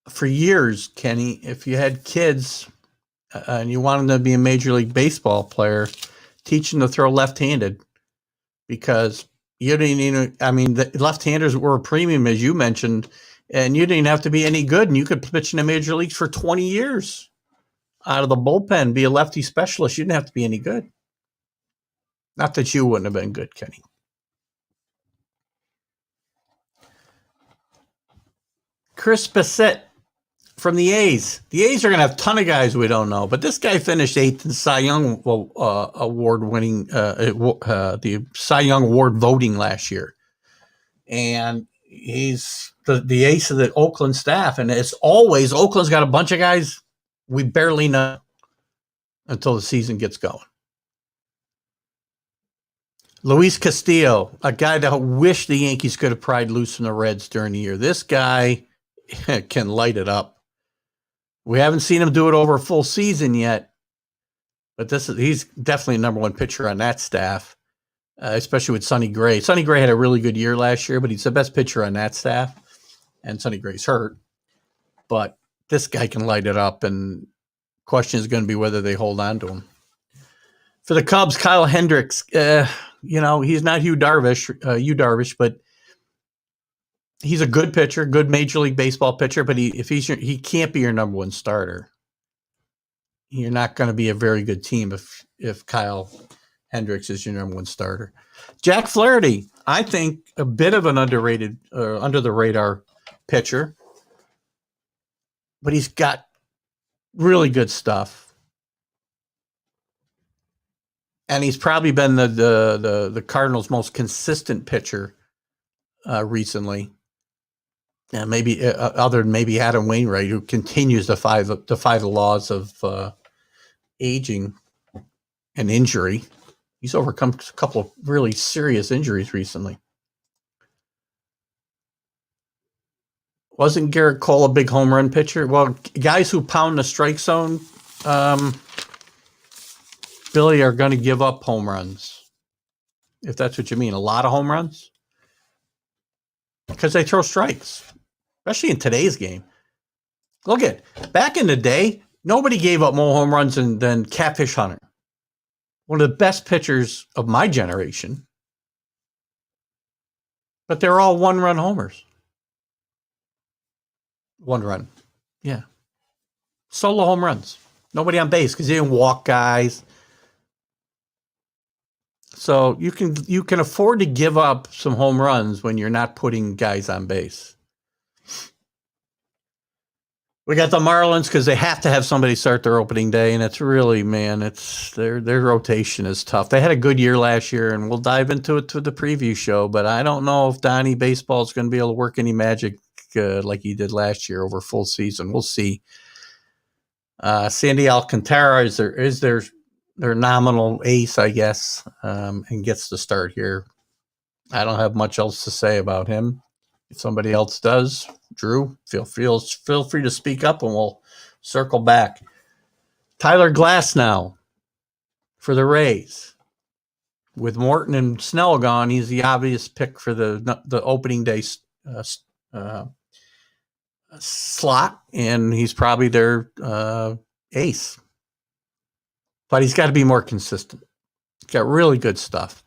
for years, Kenny, if you had kids and you wanted them to be a Major League Baseball player, teach them to throw left-handed because you didn't even, the left-handers were a premium, as you mentioned, and you didn't have to be any good, and you could pitch in the Major Leagues for 20 years. Out of the bullpen, be a lefty specialist. You didn't have to be any good. Not that you wouldn't have been good, Kenny. Chris Bassett from the A's. The A's are going to have a ton of guys we don't know, but this guy finished 8th in Cy Young Award winning, the Cy Young Award voting last year. And he's the ace of the Oakland staff. And as always, Oakland's got a bunch of guys we barely know until the season gets going. Luis Castillo, a guy that I wish the Yankees could have pried loose from the Reds during the year. This guy can light it up. We haven't seen him do it over a full season yet, but he's definitely a number one pitcher on that staff, especially with Sonny Gray. Sonny Gray had a really good year last year, but he's the best pitcher on that staff, and Sonny Gray's hurt. But this guy can light it up, and question is going to be whether they hold on to him. For the Cubs, Kyle Hendricks, he's not Hugh Darvish, but he's a good pitcher, good Major League Baseball pitcher, but he can't be your number one starter. You're not going to be a very good team if Kyle Hendricks is your number one starter. Jack Flaherty, I think a bit of an underrated, under the radar pitcher, but he's got really good stuff. And he's probably been the Cardinals' most consistent pitcher recently. And maybe other than maybe Adam Wainwright, who continues to defy the laws of aging and injury. He's overcome a couple of really serious injuries recently. Wasn't Garrett Cole a big home run pitcher? Well, guys who pound the strike zone, Billy, are going to give up home runs. If that's what you mean. A lot of home runs? Because they throw strikes. Especially in today's game. Look at back in the day, nobody gave up more home runs than Catfish Hunter. One of the best pitchers of my generation. But they're all one-run homers. One run. Yeah. Solo home runs. Nobody on base because he didn't walk guys. So you can afford to give up some home runs when you're not putting guys on base. We got the Marlins because they have to have somebody start their opening day, and it's really, man, it's their rotation is tough. They had a good year last year, and we'll dive into it to the preview show, but I don't know if Donnie Baseball is going to be able to work any magic like he did last year over full season. We'll see. Sandy Alcantara is their nominal ace, I guess, and gets the start here. I don't have much else to say about him. If somebody else does, Drew, feel free to speak up and we'll circle back. Tyler Glasnow for the Rays. With Morton and Snell gone, he's the obvious pick for the opening day slot, and he's probably their ace. But he's got to be more consistent. He's got really good stuff.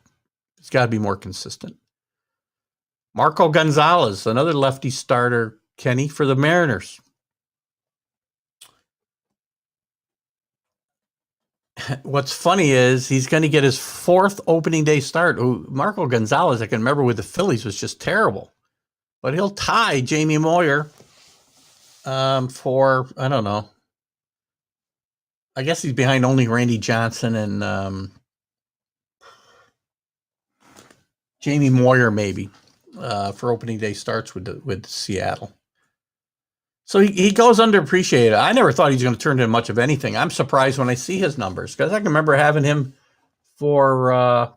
He's got to be more consistent. Marco Gonzalez, another lefty starter, Kenny, for the Mariners. What's funny is he's going to get his fourth opening day start. Marco Gonzalez, I can remember with the Phillies, was just terrible. But he'll tie Jamie Moyer for, I don't know. I guess he's behind only Randy Johnson and Jamie Moyer maybe for opening day starts with Seattle. So he goes underappreciated. I never thought he was going to turn into much of anything. I'm surprised when I see his numbers because I can remember having him for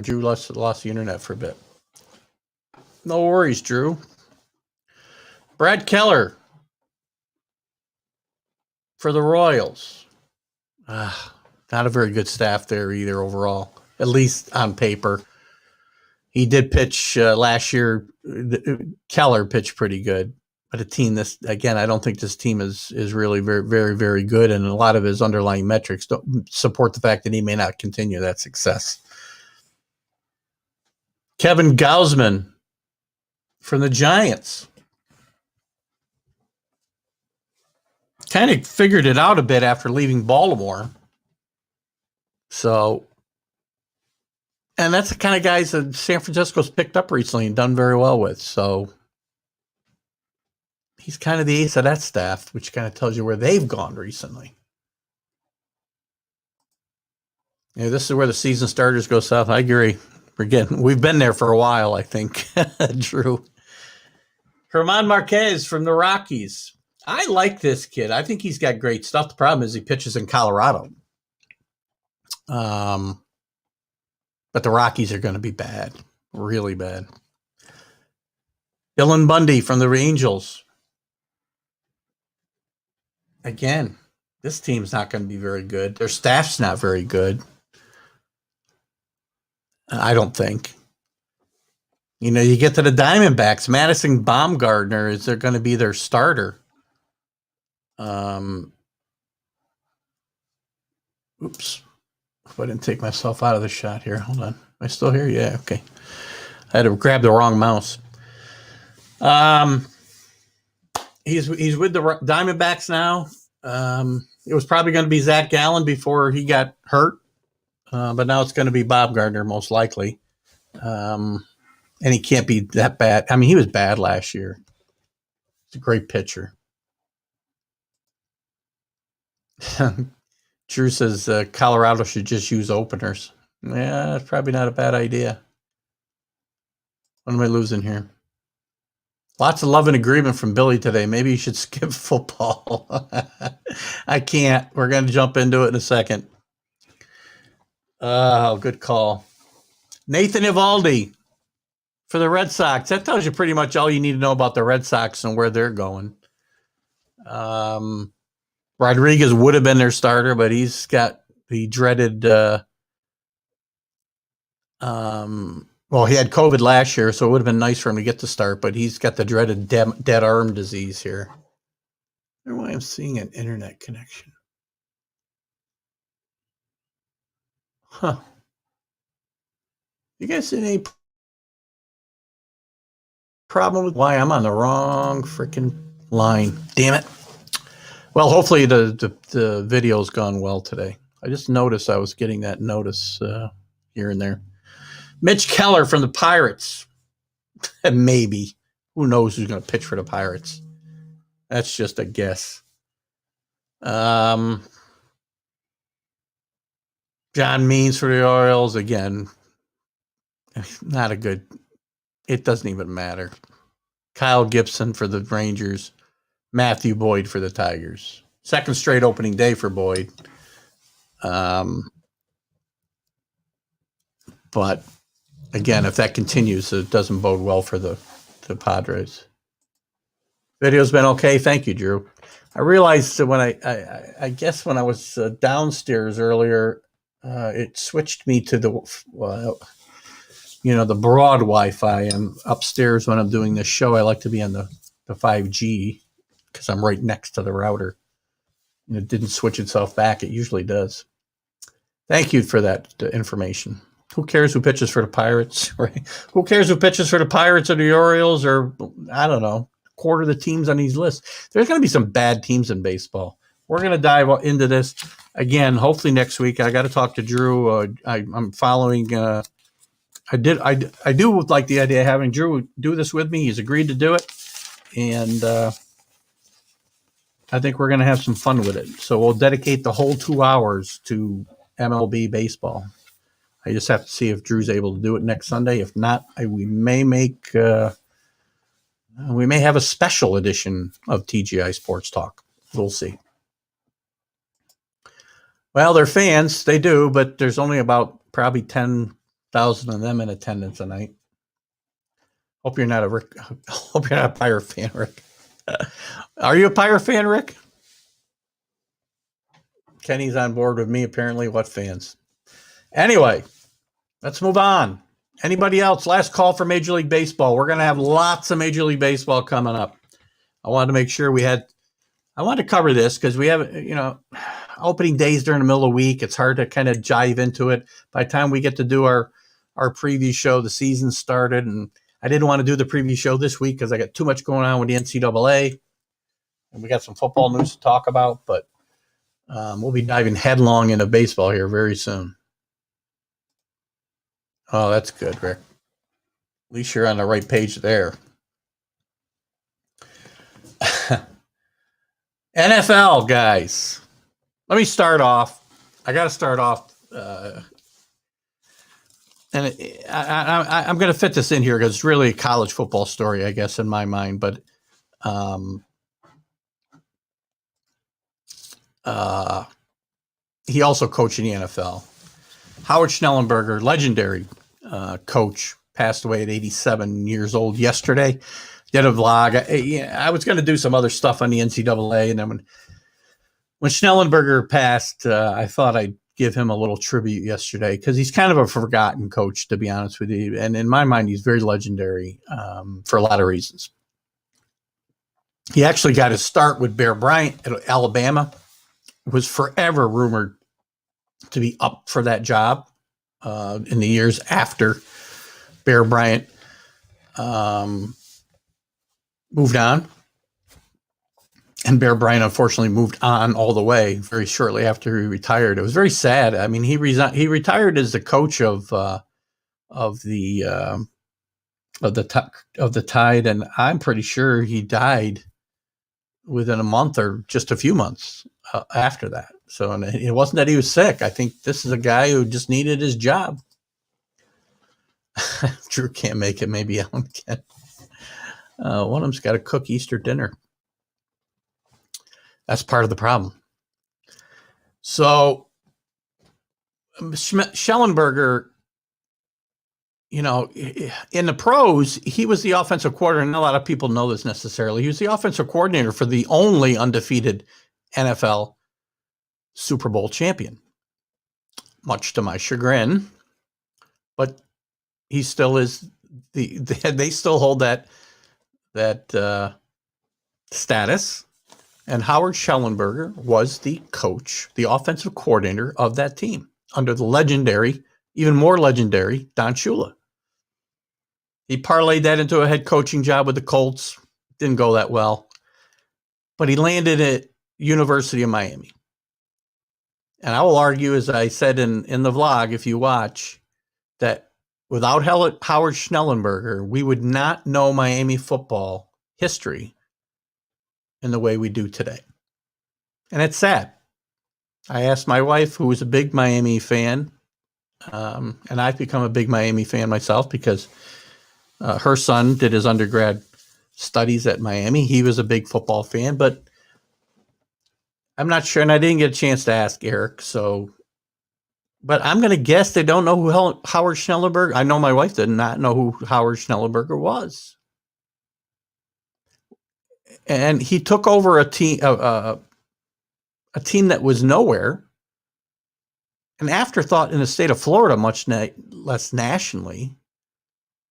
Drew lost the internet for a bit. No worries, Drew. Brad Keller for the Royals. Not a very good staff there either overall, at least on paper. He did pitch last year. Keller pitched pretty good. But a team I don't think this team is really very, very, very good. And a lot of his underlying metrics don't support the fact that he may not continue that success. Kevin Gausman from the Giants. Kind of figured it out a bit after leaving Baltimore. So, and that's the kind of guys that San Francisco's picked up recently and done very well with. So he's kind of the ace of that staff, which kind of tells you where they've gone recently. Yeah, this is where the season starters go south. I agree. We've been there for a while, I think. Drew. German Marquez from the Rockies. I like this kid. I think he's got great stuff. The problem is he pitches in Colorado. But the Rockies are going to be bad, really bad. Dylan Bundy from the Angels. Again, this team's not going to be very good. Their staff's not very good. I don't think. You get to the Diamondbacks. Madison Bumgarner is they're going to be their starter. Oops. If I didn't take myself out of the shot here. Hold on. Am I still here? Yeah, okay. I had to grab the wrong mouse. He's with the Diamondbacks now. It was probably going to be Zach Gallen before he got hurt. But now it's going to be Bumgarner most likely. And he can't be that bad. I mean, he was bad last year. He's a great pitcher. Drew says Colorado should just use openers. Yeah, that's probably not a bad idea. What am I losing here? Lots of love and agreement from Billy today. Maybe you should skip football. I can't. We're going to jump into it in a second. Oh, good call. Nathan Eovaldi for the Red Sox. That tells you pretty much all you need to know about the Red Sox and where they're going. Rodriguez would have been their starter, but he's got the dreaded well, he had COVID last year, so it would have been nice for him to get the start, but he's got the dreaded dead arm disease here. I don't know why I'm seeing an internet connection. Huh. You guys see any problem with why I'm on the wrong freaking line? Damn it. Well, hopefully the video's gone well today. I just noticed I was getting that notice here and there. Mitch Keller from the Pirates. Maybe. Who knows who's going to pitch for the Pirates? That's just a guess. John Means for the Orioles. Again, not a good. It doesn't even matter. Kyle Gibson for the Rangers. Matthew Boyd for the Tigers. Second straight opening day for Boyd. But again, if that continues, it doesn't bode well for the Padres. Video's been okay. Thank you, Drew. I realized that when I guess when I was downstairs earlier, it switched me to the broad Wi-Fi. And upstairs when I'm doing this show, I like to be on the 5G because I'm right next to the router. And it didn't switch itself back. It usually does. Thank you for that information. Who cares who pitches for the Pirates? Right? Who cares who pitches for the Pirates or the Orioles or, I don't know, quarter of the teams on these lists? There's going to be some bad teams in baseball. We're going to dive into this again, hopefully next week. I got to talk to Drew. I'm following. I do like the idea of having Drew do this with me. He's agreed to do it. And I think we're going to have some fun with it. So we'll dedicate the whole 2 hours to MLB baseball. I just have to see if Drew's able to do it next Sunday. If not, we may have a special edition of TGI Sports Talk. We'll see. Well, they're fans. They do, but there's only about probably 10,000 of them in attendance tonight. Hope you're not a Pirate fan, Rick. Are you a Pirate fan, Rick? Kenny's on board with me, apparently. What fans? Anyway, let's move on. Anybody else? Last call for Major League Baseball. We're going to have lots of Major League Baseball coming up. I wanted to make sure I wanted to cover this because we have, opening days during the middle of the week. It's hard to kind of jive into it. By the time we get to do our preview show, the season started, and I didn't want to do the preview show this week because I got too much going on with the NCAA, and we got some football news to talk about, but we'll be diving headlong into baseball here very soon. Oh, that's good, Rick. At least you're on the right page there. NFL, guys. Let me start off. I got to start off. And I'm going to fit this in here because it's really a college football story, I guess, in my mind. But he also coached in the NFL. Howard Schnellenberger, legendary coach, passed away at 87 years old yesterday. Did a vlog. I was going to do some other stuff on the NCAA, and then when Schnellenberger passed, I thought I'd give him a little tribute yesterday because he's kind of a forgotten coach, to be honest with you. And in my mind, he's very legendary for a lot of reasons. He actually got his start with Bear Bryant at Alabama. Was forever rumored to be up for that job in the years after Bear Bryant moved on. And Bear Bryant, unfortunately, moved on all the way very shortly after he retired. It was very sad. I mean, he retired as the coach of the Tide, and I'm pretty sure he died within a month or just a few months after that. So, and it wasn't that he was sick. I think this is a guy who just needed his job. Drew can't make it. Maybe Alan can. One of them's got to cook Easter dinner. That's part of the problem. So Schellenberger, in the pros, he was the offensive coordinator. And a lot of people know this necessarily. He was the offensive coordinator for the only undefeated NFL Super Bowl champion, much to my chagrin. But he still is they still hold that status. And Howard Schellenberger was the coach, the offensive coordinator of that team under the legendary, even more legendary, Don Shula. He parlayed that into a head coaching job with the Colts. Didn't go that well. But he landed at University of Miami. And I will argue, as I said in the vlog, if you watch, that without Howard Schnellenberger, we would not know Miami football history in the way we do today. And it's sad. I asked my wife, who was a big Miami fan, and I've become a big Miami fan myself because her son did his undergrad studies at Miami. He was a big football fan, but I'm not sure, and I didn't get a chance to ask Eric, but I'm going to guess they don't know who Howard Schnellenberger. I know my wife did not know who Howard Schnellenberger was. And he took over a team that was nowhere, an afterthought in the state of Florida, much less nationally,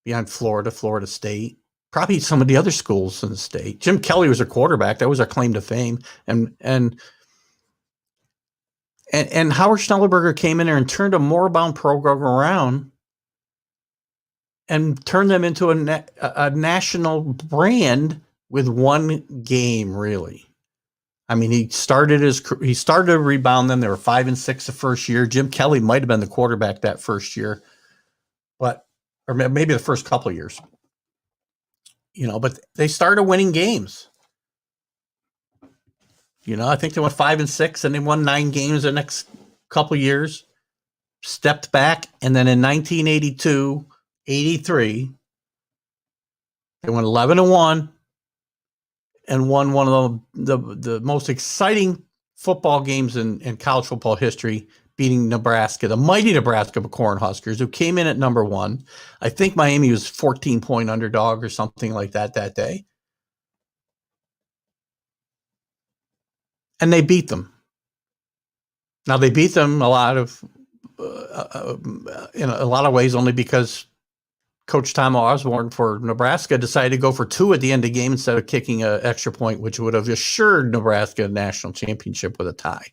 beyond Florida State, probably some of the other schools in the state. Jim Kelly was a quarterback. That was our claim to fame. And Howard Schnellenberger came in there and turned a moribund program around and turned them into a national brand with one game, really. I mean, he started to rebound them. They were 5-6 the first year. Jim Kelly might have been the quarterback that first year, or maybe the first couple of years. But they started winning games. I think they went 5-6, and they won 9 games the next couple of years. Stepped back, and then in 1982, 83, they went 11-1. And won one of the most exciting football games in college football history, beating Nebraska, the mighty Nebraska Cornhuskers, who came in at number 1. I think Miami was 14-point underdog or something like that day. And they beat them. Now, they beat them in a lot of ways only because Coach Tom Osborne for Nebraska decided to go for 2 at the end of the game instead of kicking an extra point, which would have assured Nebraska a national championship with a tie.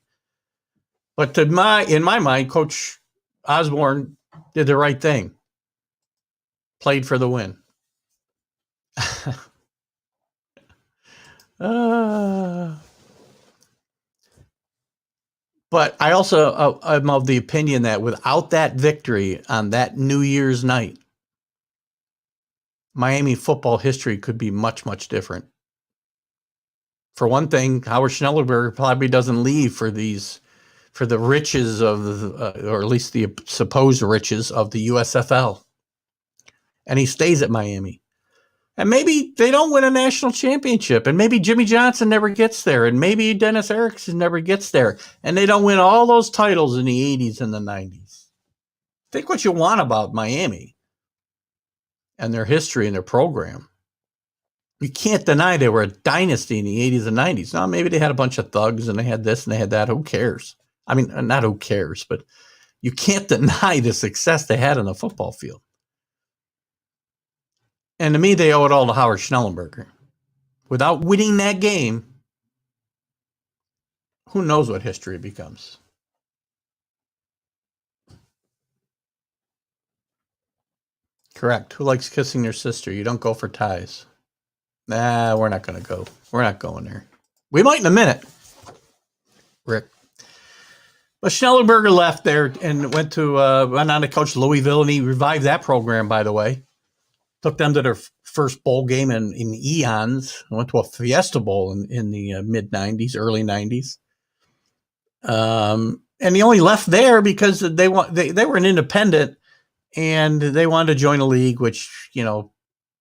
But in my mind, Coach Osborne did the right thing. Played for the win. But I also am of the opinion that without that victory on that New Year's night, Miami football history could be much, much different. For one thing, Howard Schnellenberger probably doesn't leave for the riches of or at least the supposed riches of the USFL. And he stays at Miami. And maybe they don't win a national championship, and maybe Jimmy Johnson never gets there, and maybe Dennis Erickson never gets there, and they don't win all those titles in the 80s and the 90s. Think what you want about Miami and their history and their program. You can't deny they were a dynasty in the 80s and 90s. Now, maybe they had a bunch of thugs and they had this and they had that. Who cares? I mean, not who cares, but you can't deny the success they had on the football field. And to me, they owe it all to Howard Schnellenberger. Without winning that game, who knows what history becomes? Correct. Who likes kissing their sister? You don't go for ties. Nah, we're not going to go. We're not going there. We might in a minute, Rick. But Schnellenberger left there and went on to coach Louisville, and he revived that program, by the way. Took them to their first bowl game in eons. Went to a Fiesta Bowl in the mid-'90s, early '90s. And he only left there because they were an independent, and they wanted to join a league, which, you know,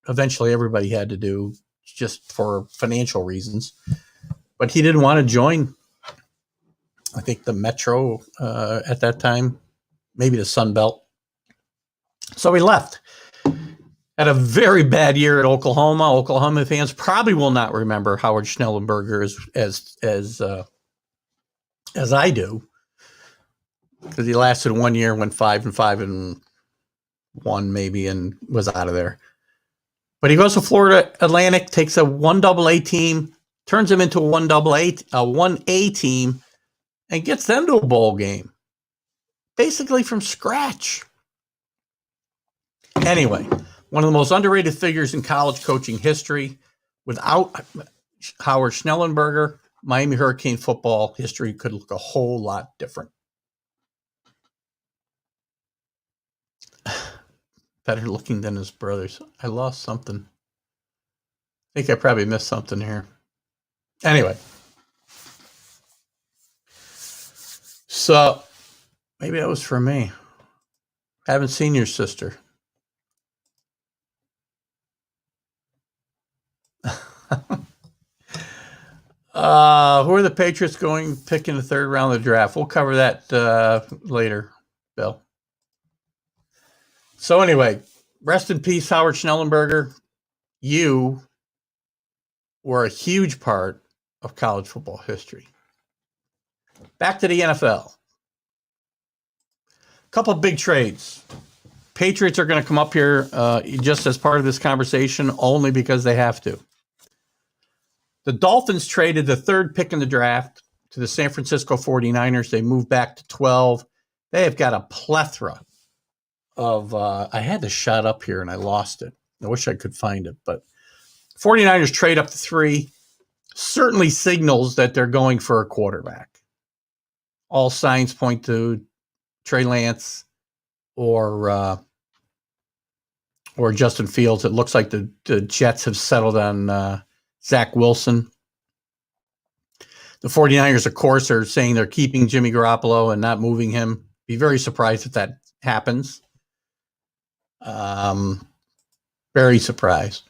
eventually everybody had to do just for financial reasons. But he didn't want to join, I think, the Metro at that time, maybe the Sun Belt. So he left. Had a very bad year at Oklahoma. Oklahoma fans probably will not remember Howard Schnellenberger as I do, because he lasted 1 year, went 5-5-1 maybe, and was out of there. But he goes to Florida Atlantic, takes a 1AA team, turns them into a 1A team, and gets them to a bowl game, basically from scratch. Anyway, one of the most underrated figures in college coaching history. Without Howard Schnellenberger, Miami Hurricane football history could look a whole lot different. Better looking than his brothers. I lost something. I think I probably missed something here. Anyway. So, maybe that was for me. Haven't seen your sister. Who are the Patriots going to pick in the third round of the draft? We'll cover that later, Bill. So anyway, rest in peace, Howard Schnellenberger. You were a huge part of college football history. Back to the NFL. A couple of big trades. Patriots are going to come up here just as part of this conversation only because they have to. The Dolphins traded the third pick in the draft to the San Francisco 49ers. They moved back to 12. They have got a plethora of I had the shot up here and I lost it. I wish I could find it. But 49ers trade up to 3. Certainly signals that they're going for a quarterback. All signs point to Trey Lance or Justin Fields. It looks like the Jets have settled on Zach Wilson. The 49ers, of course, are saying they're keeping Jimmy Garoppolo and not moving him. Be very surprised if that happens. Very surprised.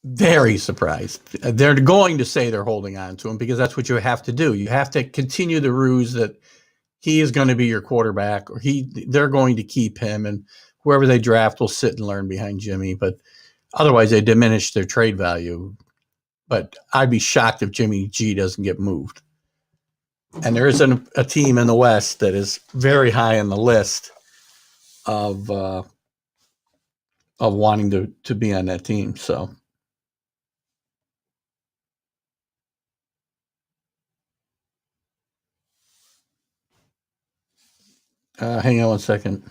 Very surprised. They're going to say they're holding on to him because that's what you have to do. You have to continue the ruse that he is going to be your quarterback, or they're going to keep him, and whoever they draft will sit and learn behind Jimmy. But otherwise, they diminish their trade value. But I'd be shocked if Jimmy G doesn't get moved. And there is a team in the West that is very high on the list of wanting to be on that team. So. Hang on one second.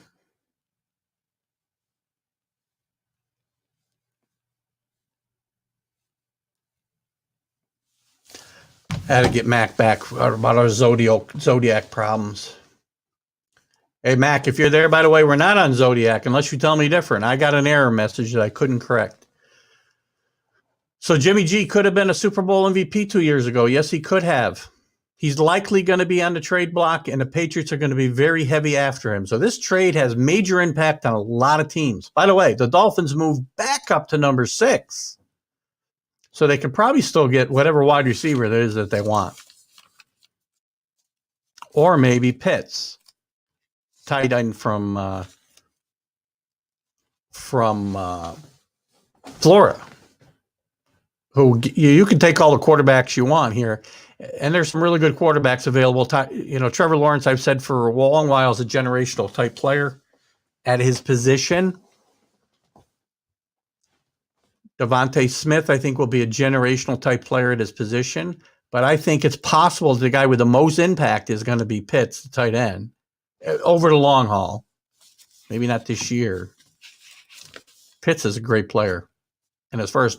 I had to get Mac back about our Zodiac problems. Hey, Mac, if you're there, by the way, we're not on Zodiac unless you tell me different. I got an error message that I couldn't correct. So Jimmy G could have been a Super Bowl MVP 2 years ago. Yes, he could have. He's likely going to be on the trade block, and the Patriots are going to be very heavy after him. So this trade has major impact on a lot of teams. By the way, the Dolphins moved back up to number 6. So they could probably still get whatever wide receiver there is that they want. or maybe Pitts, tight end from Florida, who you can take all the quarterbacks you want here. And there's some really good quarterbacks available. Trevor Lawrence, I've said for a long while, is a generational type player at his position. Devontae Smith, I think, will be a generational type player at his position. But I think it's possible the guy with the most impact is going to be Pitts, the tight end, over the long haul. Maybe not this year. Pitts is a great player. And as far as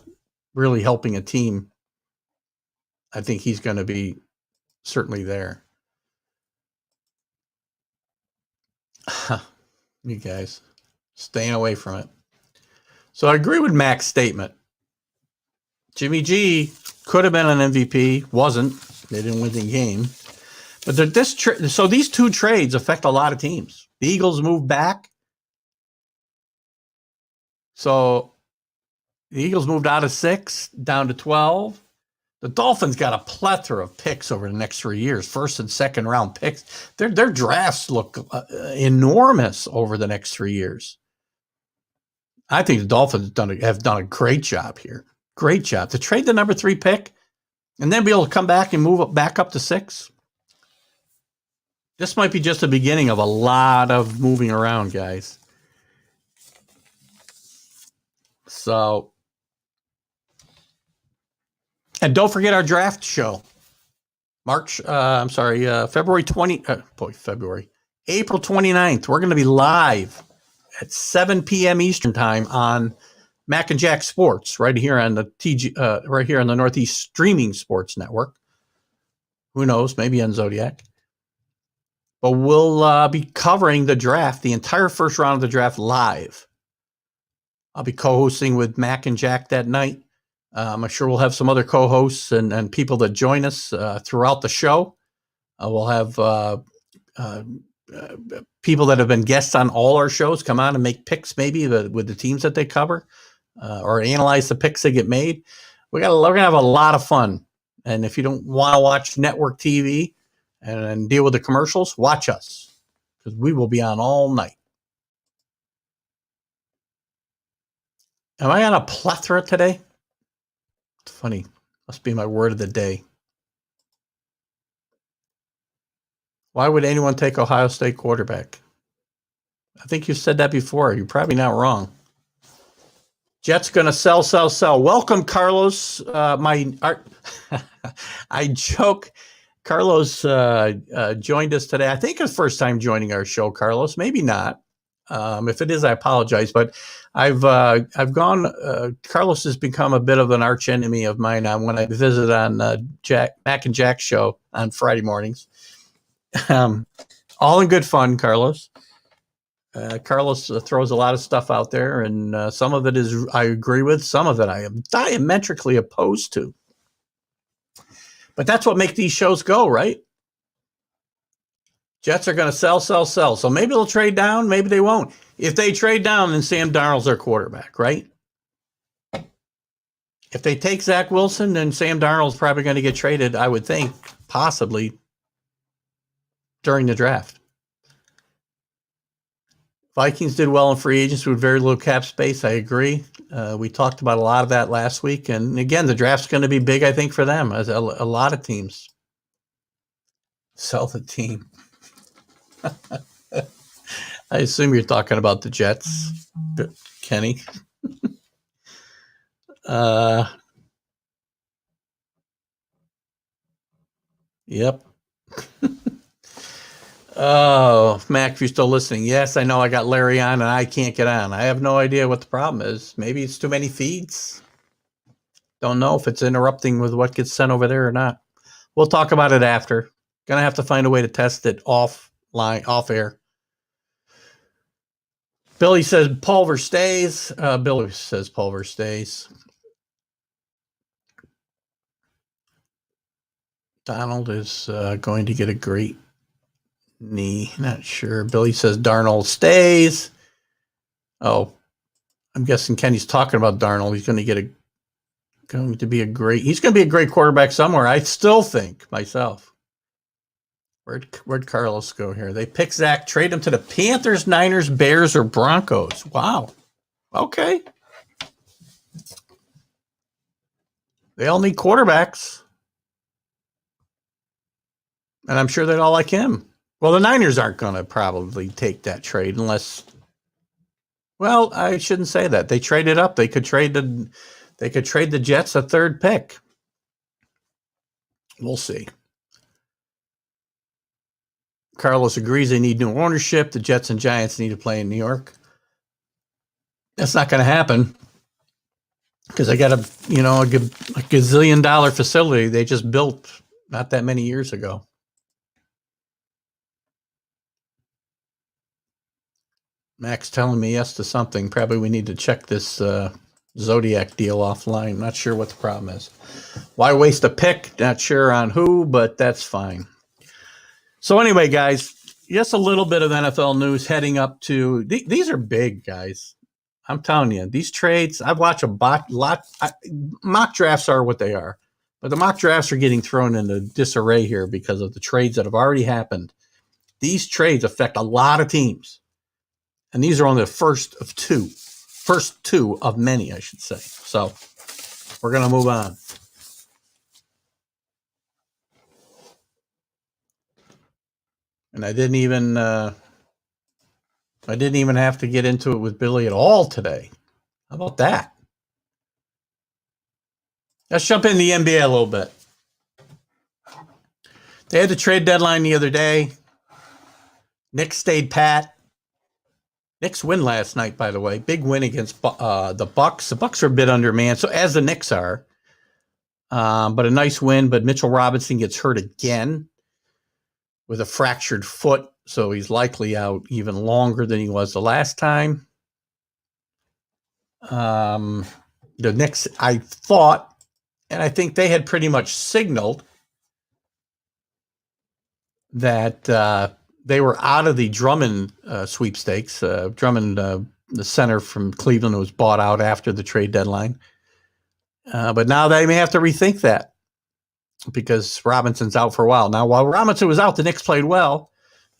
really helping a team, I think he's going to be certainly there. You guys, staying away from it. So I agree with Mac's statement. Jimmy G could have been an MVP, wasn't. They didn't win the game. But so these two trades affect a lot of teams. The Eagles moved back. So the Eagles moved out of 6 down to 12. The Dolphins got a plethora of picks over the next 3 years, first and second round picks. Their drafts look enormous over the next 3 years. I think the Dolphins have done a great job here. Great job to trade the number 3 pick and then be able to come back and move back up to 6. This might be just the beginning of a lot of moving around, guys. So, and don't forget our draft show. April 29th. We're going to be live at 7 p.m. Eastern time on Mac and Jack Sports, right here on the right here on the Northeast Streaming Sports Network. Who knows? Maybe on Zodiac. But we'll be covering the draft, the entire first round of the draft live. I'll be co-hosting with Mac and Jack that night. I'm sure we'll have some other co-hosts and people that join us throughout the show. We'll have people that have been guests on all our shows come on and make picks maybe with the teams that they cover or analyze the picks that get made. We're gonna have a lot of fun. And if you don't want to watch network TV and deal with the commercials, watch us because we will be on all night. Am I on a plethora today? It's funny. Must be my word of the day. Why would anyone take Ohio State quarterback? I think you've said that before. You're probably not wrong. Jets going to sell. Welcome, Carlos. I joke. Carlos joined us today. I think his first time joining our show, Carlos. Maybe not. If it is, I apologize. But I've gone. Carlos has become a bit of an arch enemy of mine when I visit on Mac and Jack's show on Friday mornings. All in good fun, Carlos. Carlos throws a lot of stuff out there, and some of it is I agree with. Some of it I am diametrically opposed to. But that's what makes these shows go, right? Jets are going to sell. So maybe they'll trade down, maybe they won't. If they trade down, then Sam Darnold's their quarterback, right? If they take Zach Wilson, then Sam Darnold's probably going to get traded, I would think, possibly during the draft. Vikings did well in free agents with very little cap space. I agree. We talked about a lot of that last week. And again, the draft's going to be big, I think, for them, as a lot of teams. Sell the team. I assume you're talking about the Jets, Kenny. Yep. Oh, Mac, if you're still listening. Yes, I know I got Larry on and I can't get on. I have no idea what the problem is. Maybe it's too many feeds. Don't know if it's interrupting with what gets sent over there or not. We'll talk about it after. Gonna have to find a way to test it off air. Billy says Pulver stays. Billy says Pulver stays. Donald is going to get a great knee. Not sure. Billy says Darnold stays. Oh, I'm guessing Kenny's talking about Darnold. He's going to be a great quarterback somewhere. I still think myself. Where'd Carlos go here? They pick Zach, trade him to the Panthers, Niners, Bears, or Broncos. Wow. Okay. They all need quarterbacks. And I'm sure they'd all like him. Well, the Niners aren't going to probably take that trade unless. Well, I shouldn't say that. They traded up. They could trade the Jets a third pick. We'll see. Carlos agrees they need new ownership. The Jets and Giants need to play in New York. That's not going to happen because they got a gazillion-dollar facility they just built not that many years ago. Max telling me yes to something. Probably we need to check this Zodiac deal offline. I'm not sure what the problem is. Why waste a pick? Not sure on who, but that's fine. So anyway, guys, just a little bit of NFL news heading up to these are big, guys. I'm telling you, these trades, I've watched a lot. Mock drafts are what they are, but the mock drafts are getting thrown into disarray here because of the trades that have already happened. These trades affect a lot of teams, and these are only the first two of many, I should say. So we're going to move on. And I didn't even have to get into it with Billy at all today. How about that? Let's jump into the NBA a little bit. They had the trade deadline the other day. Knicks stayed pat. Knicks win last night, by the way. Big win against the Bucks. The Bucks are a bit undermanned, so as the Knicks are. But a nice win. But Mitchell Robinson gets hurt again with a fractured foot, so he's likely out even longer than he was the last time. The Knicks, I thought, and I think they had pretty much signaled that they were out of the Drummond sweepstakes. Drummond, the center from Cleveland, was bought out after the trade deadline. But now they may have to rethink that because Robinson's out for a while. Now, while Robinson was out, the Knicks played well.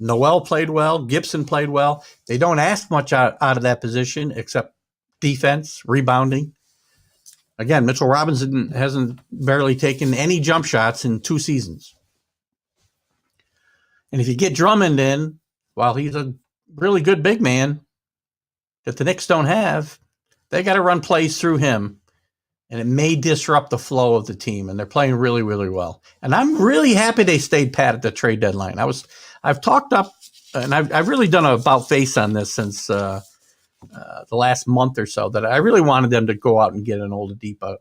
Noel played well. Gibson played well. They don't ask much out of that position except defense, rebounding. Again, Mitchell Robinson hasn't barely taken any jump shots in 2 seasons. And if you get Drummond in, while he's a really good big man that the Knicks don't have, they got to run plays through him. And it may disrupt the flow of the team. And they're playing really, really well. And I'm really happy they stayed pat at the trade deadline. I've talked up, and I've really done a about face on this since the last month or so, that I really wanted them to go out and get an Oladipo,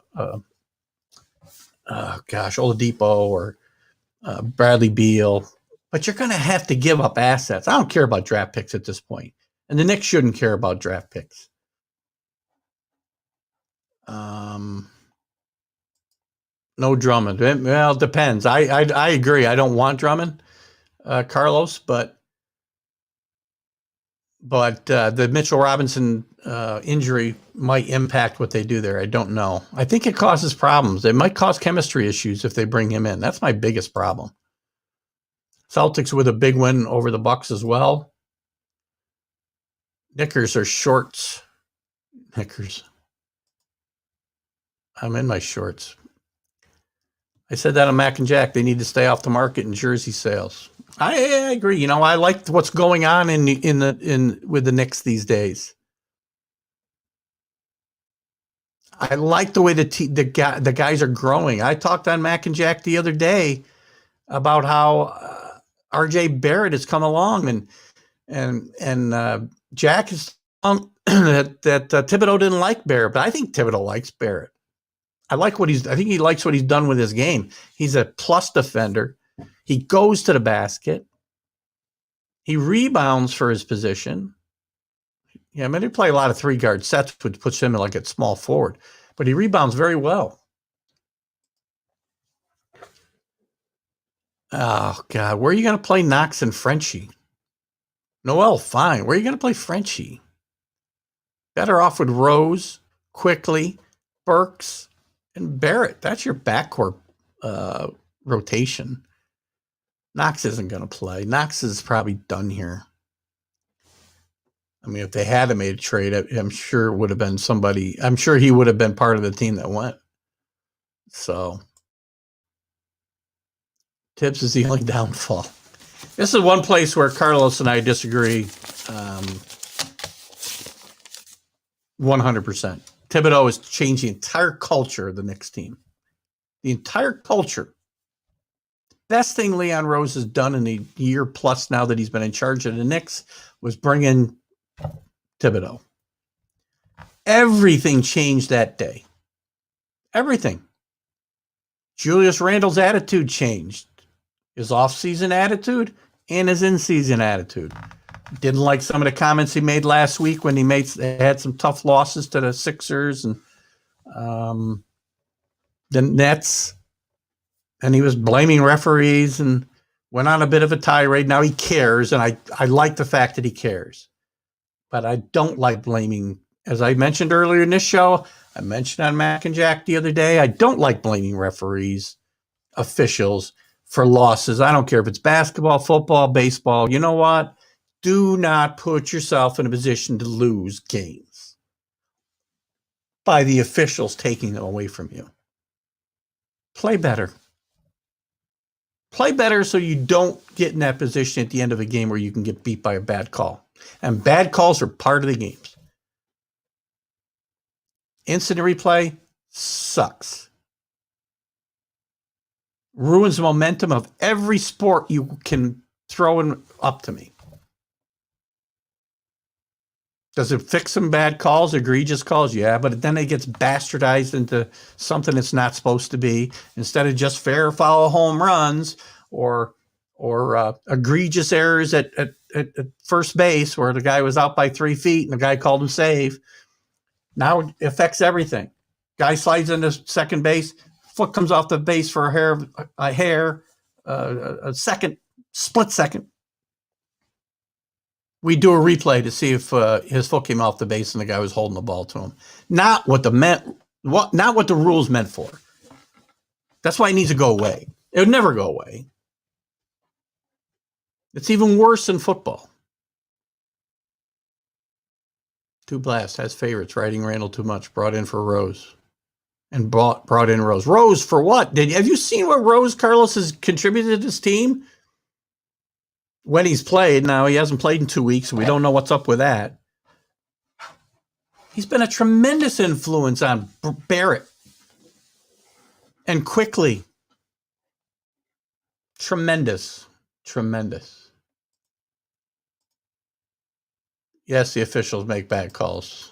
Oladipo or Bradley Beal. But you're going to have to give up assets. I don't care about draft picks at this point. And the Knicks shouldn't care about draft picks. No Drummond. Well, it depends. I agree. I don't want Drummond, Carlos, but the Mitchell Robinson injury might impact what they do there. I don't know. I think it causes problems. It might cause chemistry issues if they bring him in. That's my biggest problem. Celtics with a big win over the Bucks as well. Knickers are shorts. Knickers. I'm in my shorts. I said that on Mac and Jack. They need to stay off the market in jersey sales. I agree. You know, I like what's going on with the Knicks these days. I like the way the guys are growing. I talked on Mac and Jack the other day about how R.J. Barrett has come along, and Jack is that Thibodeau didn't like Barrett, but I think Thibodeau likes Barrett. I think he likes what he's done with his game. He's a plus defender. He goes to the basket. He rebounds for his position. Yeah, I mean, they play a lot of 3-guard sets, which puts him in like a small forward, but he rebounds very well. Oh, God. Where are you going to play Knox and Frenchie? Noel, fine. Where are you going to play Frenchie? Better off with Rose, Quickly, Burks, and Barrett. That's your backcourt rotation. Knox isn't going to play. Knox is probably done here. I mean, if they had made a trade, I'm sure it would have been somebody. I'm sure he would have been part of the team that went. So Tibbs is the only downfall. This is one place where Carlos and I disagree 100%. Thibodeau is changing the entire culture of the Knicks team. The entire culture. Best thing Leon Rose has done in the year plus now that he's been in charge of the Knicks was bring in Thibodeau. Everything changed that day. Everything. Julius Randle's attitude changed. His off-season attitude and his in-season attitude. Didn't like some of the comments he made last week when he had some tough losses to the Sixers and the Nets. And he was blaming referees and went on a bit of a tirade. Now he cares, and I like the fact that he cares. But I don't like blaming, as I mentioned earlier in this show, I mentioned on Mac and Jack the other day, I don't like blaming referees, officials for losses. I don't care if it's basketball, football, baseball. You know what? Do not put yourself in a position to lose games by the officials taking them away from you. Play better. Play better so you don't get in that position at the end of a game where you can get beat by a bad call. And bad calls are part of the games. Instant replay sucks. Ruins the momentum of every sport you can throw up to me. Does it fix some bad calls, egregious calls? Yeah, but then it gets bastardized into something it's not supposed to be. Instead of just fair foul home runs or egregious errors at first base where the guy was out by 3 feet and the guy called him save. Now it affects everything. Guy slides into second base, foot comes off the base for a second, split second. We do a replay to see if his foot came off the base and the guy was holding the ball to him. Not what the rules meant for. That's why it needs to go away. It would never go away. It's even worse in football. Two Blast has favorites, riding Randall too much, brought in for Rose. And brought in Rose. Rose for what? Have you seen what Rose Carlos has contributed to his team? When he's played, now he hasn't played in 2 weeks, so we don't know what's up with that. He's been a tremendous influence on Barrett. And quickly. Tremendous. Yes, the officials make bad calls.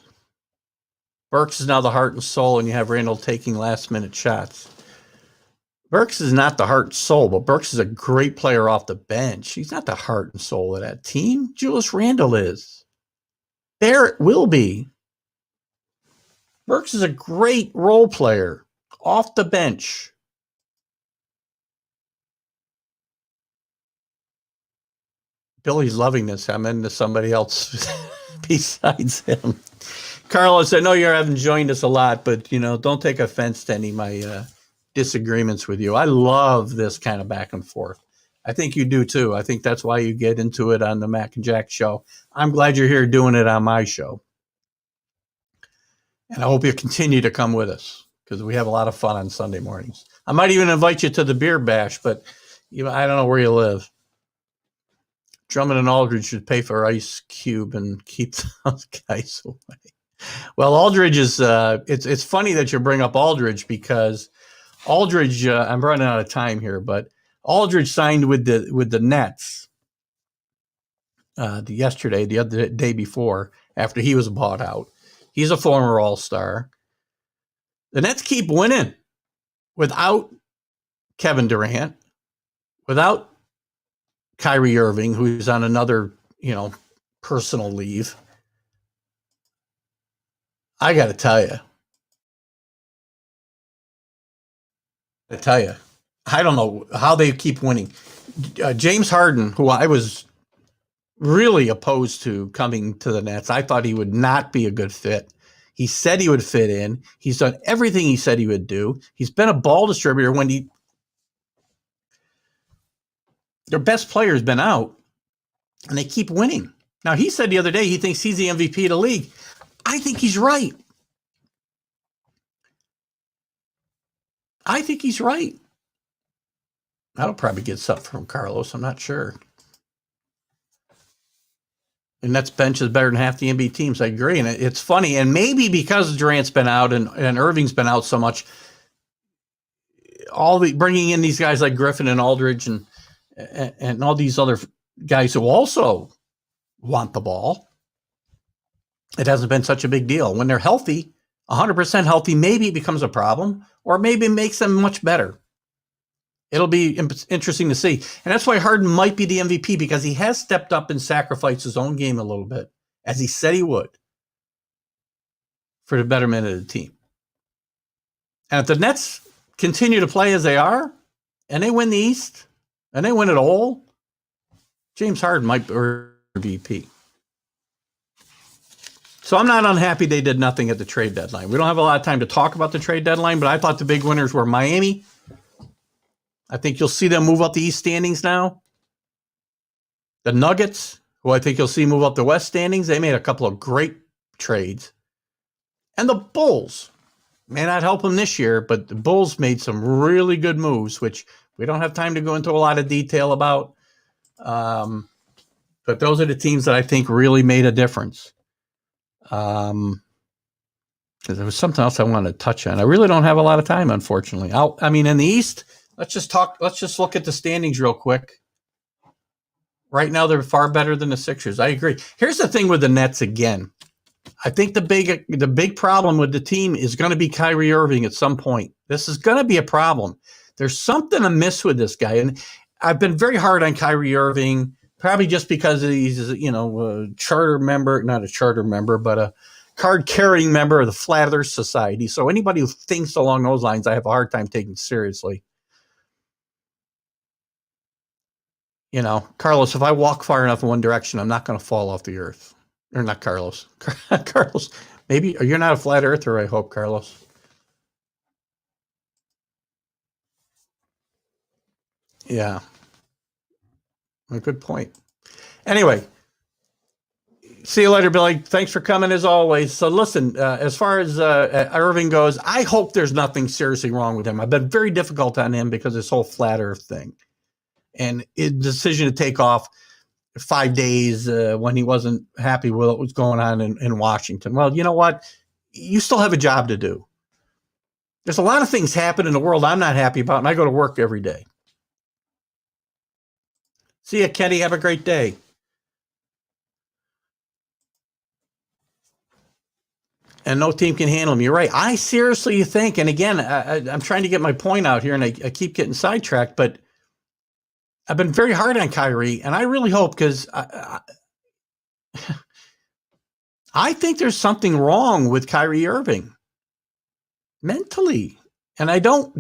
Burks is now the heart and soul, and you have Randall taking last-minute shots. Burks is not the heart and soul, but Burks is a great player off the bench. He's not the heart and soul of that team. Julius Randle is. Barrett will be. Burks is a great role player off the bench. Billy's loving this. I'm into somebody else besides him. Carlos, I know you haven't joined us a lot, but don't take offense to any of my disagreements with you. I love this kind of back and forth. I think you do too. I think that's why you get into it on the Mac and Jack show. I'm glad you're here doing it on my show. And I hope you continue to come with us because we have a lot of fun on Sunday mornings. I might even invite you to the beer bash, but I don't know where you live. Drummond and Aldridge should pay for Ice Cube and keep those guys away. Well, Aldridge is it's funny that you bring up Aldridge because Aldridge, I'm running out of time here, but Aldridge signed with the Nets yesterday, the other day before, after he was bought out. He's a former All-Star. The Nets keep winning without Kevin Durant, without Kyrie Irving, who's on another, personal leave. I got to tell you, I don't know how they keep winning. James Harden, who I was really opposed to coming to the Nets, I thought he would not be a good fit. He said he would fit in. He's done everything he said he would do. He's been a ball distributor Their best player's been out, and they keep winning. Now, he said the other day he thinks he's the MVP of the league. I think he's right. That'll probably get something from Carlos. I'm not sure. And Nets bench is better than half the NBA teams. I agree. And it's funny. And maybe because Durant's been out and Irving's been out so much, bringing in these guys like Griffin and Aldridge and all these other guys who also want the ball, it hasn't been such a big deal. When they're healthy, 100% healthy, maybe it becomes a problem, or maybe it makes them much better. It'll be interesting to see. And that's why Harden might be the MVP, because he has stepped up and sacrificed his own game a little bit, as he said he would, for the betterment of the team. And if the Nets continue to play as they are, and they win the East, and they win it all, James Harden might be MVP. So I'm not unhappy they did nothing at the trade deadline. We don't have a lot of time to talk about the trade deadline, but I thought the big winners were Miami. I think you'll see them move up the East standings now. The Nuggets, who I think you'll see move up the West standings. They made a couple of great trades. And the Bulls. May not help them this year, but the Bulls made some really good moves, which we don't have time to go into a lot of detail about. But those are the teams that I think really made a difference. Because there was something else I wanted to touch on. I really don't have a lot of time, unfortunately. In the East, let's just look at the standings real quick. Right now, they're far better than the Sixers. I agree. Here's the thing with the Nets again. I think the big problem with the team is going to be Kyrie Irving at some point. This is going to be a problem. There's something amiss with this guy. And I've been very hard on Kyrie Irving, probably just because he's, a charter member, not a charter member, but a card-carrying member of the Flat Earth Society. So anybody who thinks along those lines, I have a hard time taking seriously. Carlos, if I walk far enough in one direction, I'm not going to fall off the earth. Or not Carlos. Carlos, maybe you're not a flat earther, I hope, Carlos. Yeah. A good point. Anyway, see you later, Billy. Thanks for coming as always. So listen, as far as Irving goes, I hope there's nothing seriously wrong with him. I've been very difficult on him because of this whole flat earth thing. And his decision to take off 5 days when he wasn't happy with what was going on in Washington. Well, you know what? You still have a job to do. There's a lot of things happen in the world I'm not happy about, and I go to work every day. See ya, Kenny. Have a great day. And no team can handle him. You're right. I seriously think, and again, I'm trying to get my point out here, and I keep getting sidetracked, but I've been very hard on Kyrie, and I really hope, because I think there's something wrong with Kyrie Irving mentally, and I don't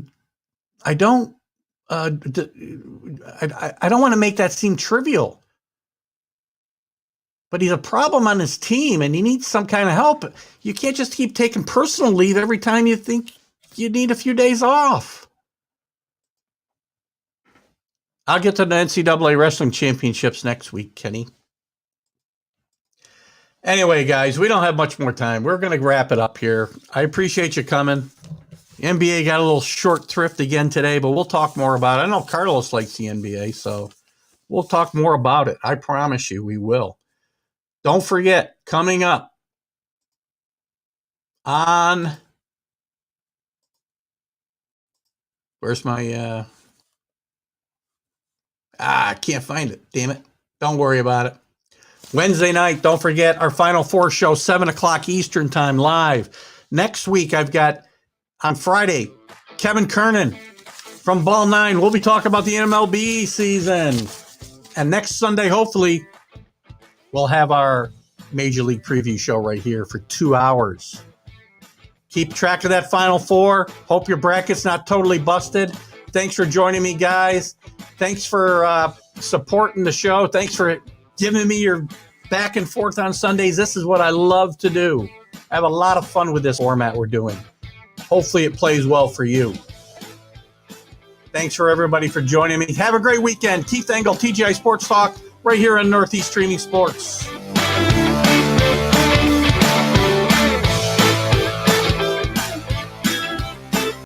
want to make that seem trivial. But he's a problem on his team, and he needs some kind of help. You can't just keep taking personal leave every time you think you need a few days off. I'll get to the NCAA Wrestling Championships next week, Kenny. Anyway, guys, we don't have much more time. We're going to wrap it up here. I appreciate you coming. The NBA got a little short thrift again today, but we'll talk more about it. I know Carlos likes the NBA, so we'll talk more about it. I promise you we will. Don't forget, coming up on... Where's my... I can't find it. Damn it. Don't worry about it. Wednesday night, don't forget our Final Four show, 7 o'clock Eastern time, live. Next week, I've got, on Friday, Kevin Kernan from Ball 9. We'll be talking about the MLB season. And next Sunday, hopefully, we'll have our Major League preview show right here for 2 hours. Keep track of that Final Four. Hope your bracket's not totally busted. Thanks for joining me, guys. Thanks for supporting the show. Thanks for giving me your back and forth on Sundays. This is what I love to do. I have a lot of fun with this format we're doing. Hopefully it plays well for you. Thanks for everybody for joining me. Have a great weekend. Keith Engel, TGI Sports Talk, right here on Northeast Streaming Sports.